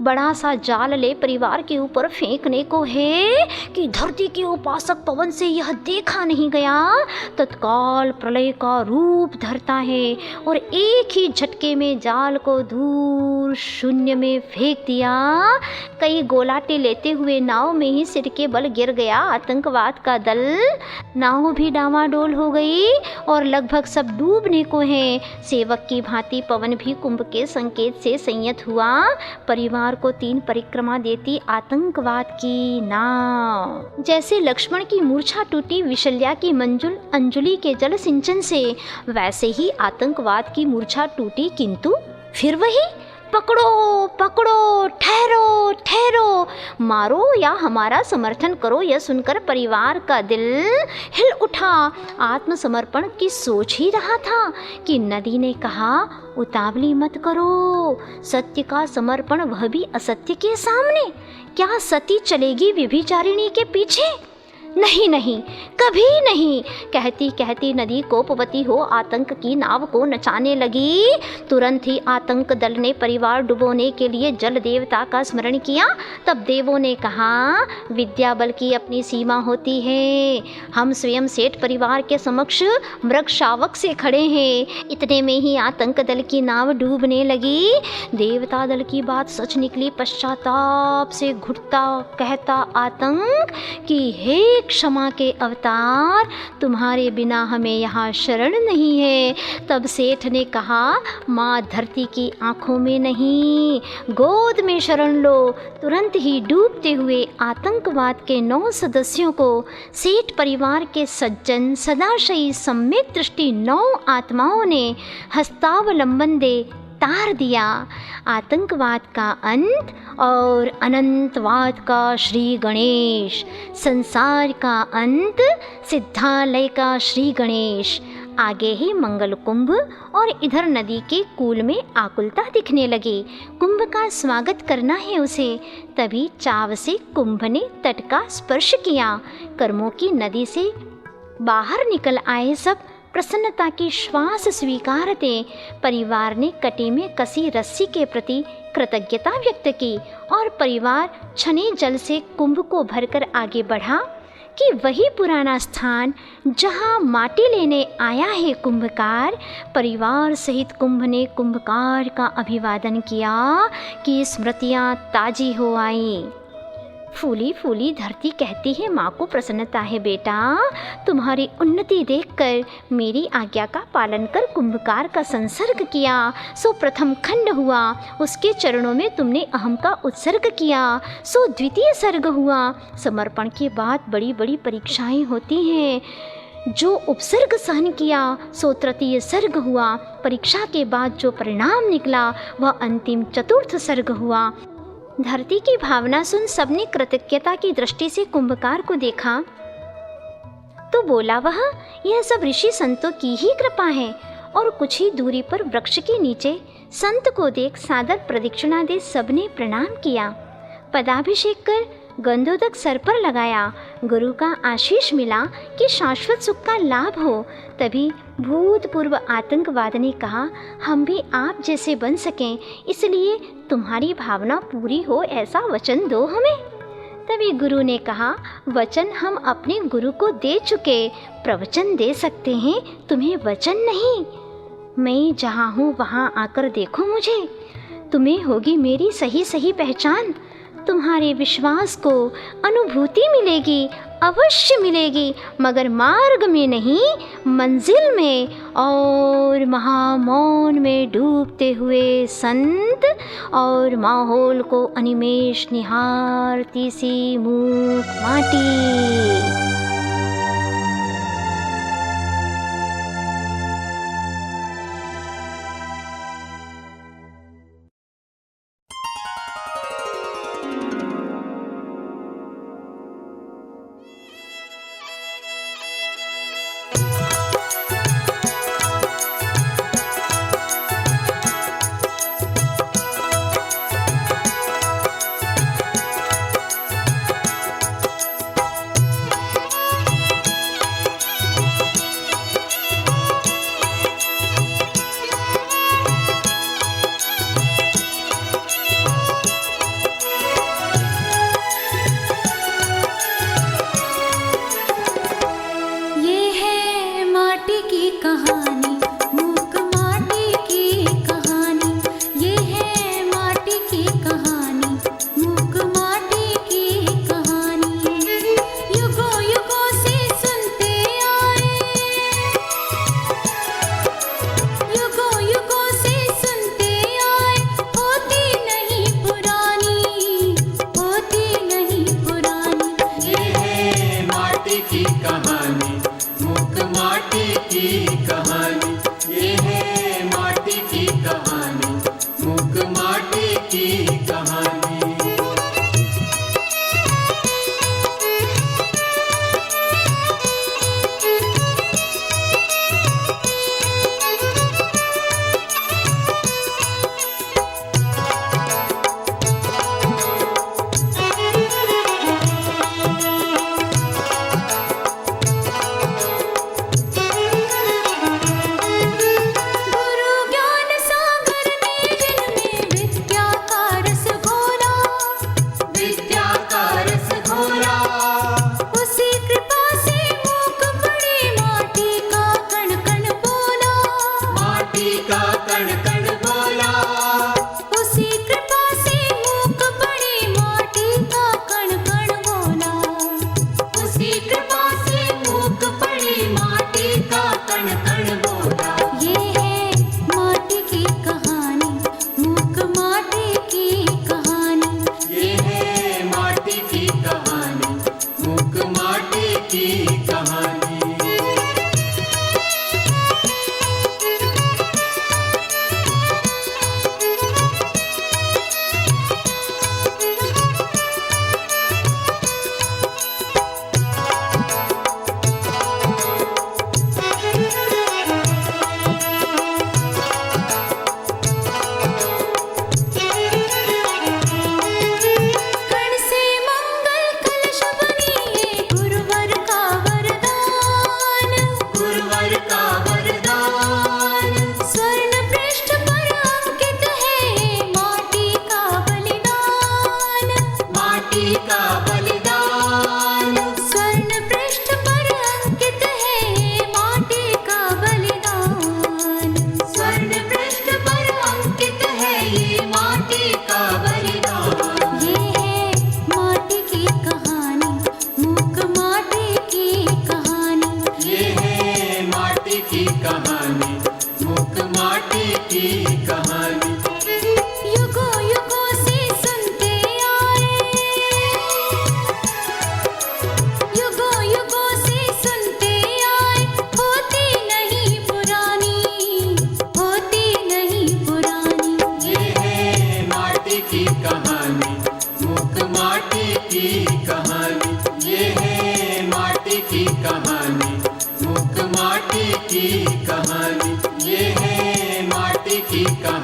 बड़ा सा जाल ले परिवार के ऊपर फेंकने को है कि धरती के उपासक पवन से यह देखा नहीं गया। तत्काल प्रलय का रूप धरता है और एक ही झटके में जाल को दूर शून्य में फेंक दिया। कई गोलाटे लेते हुए नाव में ही सिर के बल गिर गया आतंकवाद का दल। नाव भी डामाडोल हो गई और लगभग सब डूबने को है। सेवक की भांति पवन भी कुंभ के संकेत से संयत हुआ। परिवार को 3 परिक्रमा देती आतंकवाद की नाव। जैसे लक्ष्मण की मूर्छा टूटी विशल्या की मंजुल अंजुली के जल सिंचन से, वैसे ही आतंकवाद की मूर्छा टूटी, किंतु फिर वही पकड़ो पकड़ो, ठहरो ठहरो, मारो या हमारा समर्थन करो। यह सुनकर परिवार का दिल हिल उठा। आत्मसमर्पण की सोच ही रहा था कि नदी ने कहा, उतावली मत करो। सत्य का समर्पण, वह भी असत्य के सामने। क्या सती चलेगी व्यभिचारिणी के पीछे? नहीं नहीं, कभी नहीं। कहती कहती नदी कोपवती हो आतंक की नाव को नचाने लगी। तुरंत ही आतंक दल ने परिवार डुबोने के लिए जल देवता का स्मरण किया। तब देवों ने कहा, विद्या बल की अपनी सीमा होती है। हम स्वयं सेठ परिवार के समक्ष मृग शावक से खड़े हैं। इतने में ही आतंक दल की नाव डूबने लगी। देवता दल की बात सच निकली। पश्चाताप से घुटता कहता आतंक कि हे क्षमा के अवतार, तुम्हारे बिना हमें यहाँ शरण नहीं है। तब सेठ ने कहा, माँ धरती की आंखों में नहीं, गोद में शरण लो। तुरंत ही डूबते हुए आतंकवाद के 9 सदस्यों को सेठ परिवार के सज्जन सदाशयी सम्यक दृष्टि 9 आत्माओं ने हस्तावलंबन दे तार दिया। आतंकवाद का अंत और अनंतवाद का श्री गणेश, संसार का अंत सिद्धालय का श्री गणेश। आगे ही मंगल कुंभ और इधर नदी के कूल में आकुलता दिखने लगी। कुंभ का स्वागत करना है उसे। तभी चाव से कुंभ ने तट का स्पर्श किया। कर्मों की नदी से बाहर निकल आए सब प्रसन्नता की श्वास स्वीकारते। परिवार ने कटी में कसी रस्सी के प्रति कृतज्ञता व्यक्त की और परिवार छने जल से कुंभ को भरकर आगे बढ़ा कि वही पुराना स्थान जहाँ माटी लेने आया है कुंभकार। परिवार सहित कुंभ ने कुंभकार का अभिवादन किया कि स्मृतियाँ ताजी हो आई। फूली फूली धरती कहती है, माँ को प्रसन्नता है बेटा, तुम्हारी उन्नति देखकर मेरी आज्ञा का पालन कर कुंभकार का संसर्ग किया सो प्रथम खंड हुआ। उसके चरणों में तुमने अहम का उत्सर्ग किया सो द्वितीय सर्ग हुआ। समर्पण के बाद बड़ी बड़ी परीक्षाएं होती हैं। जो उपसर्ग सहन किया सो तृतीय सर्ग हुआ। परीक्षा के बाद जो परिणाम निकला वह अंतिम चतुर्थ सर्ग हुआ। धरती की भावना सुन सबने कृतज्ञता की दृष्टि से कुंभकार को देखा। तो बोला वह, यह सब ऋषि संतों की ही कृपा है। और कुछ ही दूरी पर वृक्ष के नीचे संत को देख सादर प्रदक्षिणा दे सबने प्रणाम किया। पदाभिषेक कर गंधोदक सर पर लगाया। गुरु का आशीष मिला कि शाश्वत सुख का लाभ हो। तभी भूतपूर्व आतंकवाद ने कहा, हम भी आप जैसे बन सकें, इसलिए तुम्हारी भावना पूरी हो ऐसा वचन दो हमें। तभी गुरु ने कहा, वचन हम अपने गुरु को दे चुके, प्रवचन दे सकते हैं, तुम्हें वचन नहीं। मैं जहाँ हूँ वहाँ आकर देखो मुझे, तुम्हें होगी मेरी सही सही पहचान। तुम्हारे विश्वास को अनुभूति मिलेगी, अवश्य मिलेगी, मगर मार्ग में नहीं, मंजिल में। और महामौन में डूबते हुए संत और माहौल को अनिमेष निहारती सी मूक माटी। माटी की कहानी, मूक माटी की कहानी।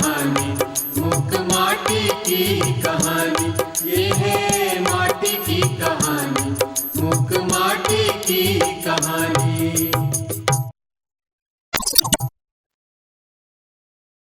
कहानी, मूक माटी की कहानी, ये है माटी की कहानी, मूक माटी की कहानी।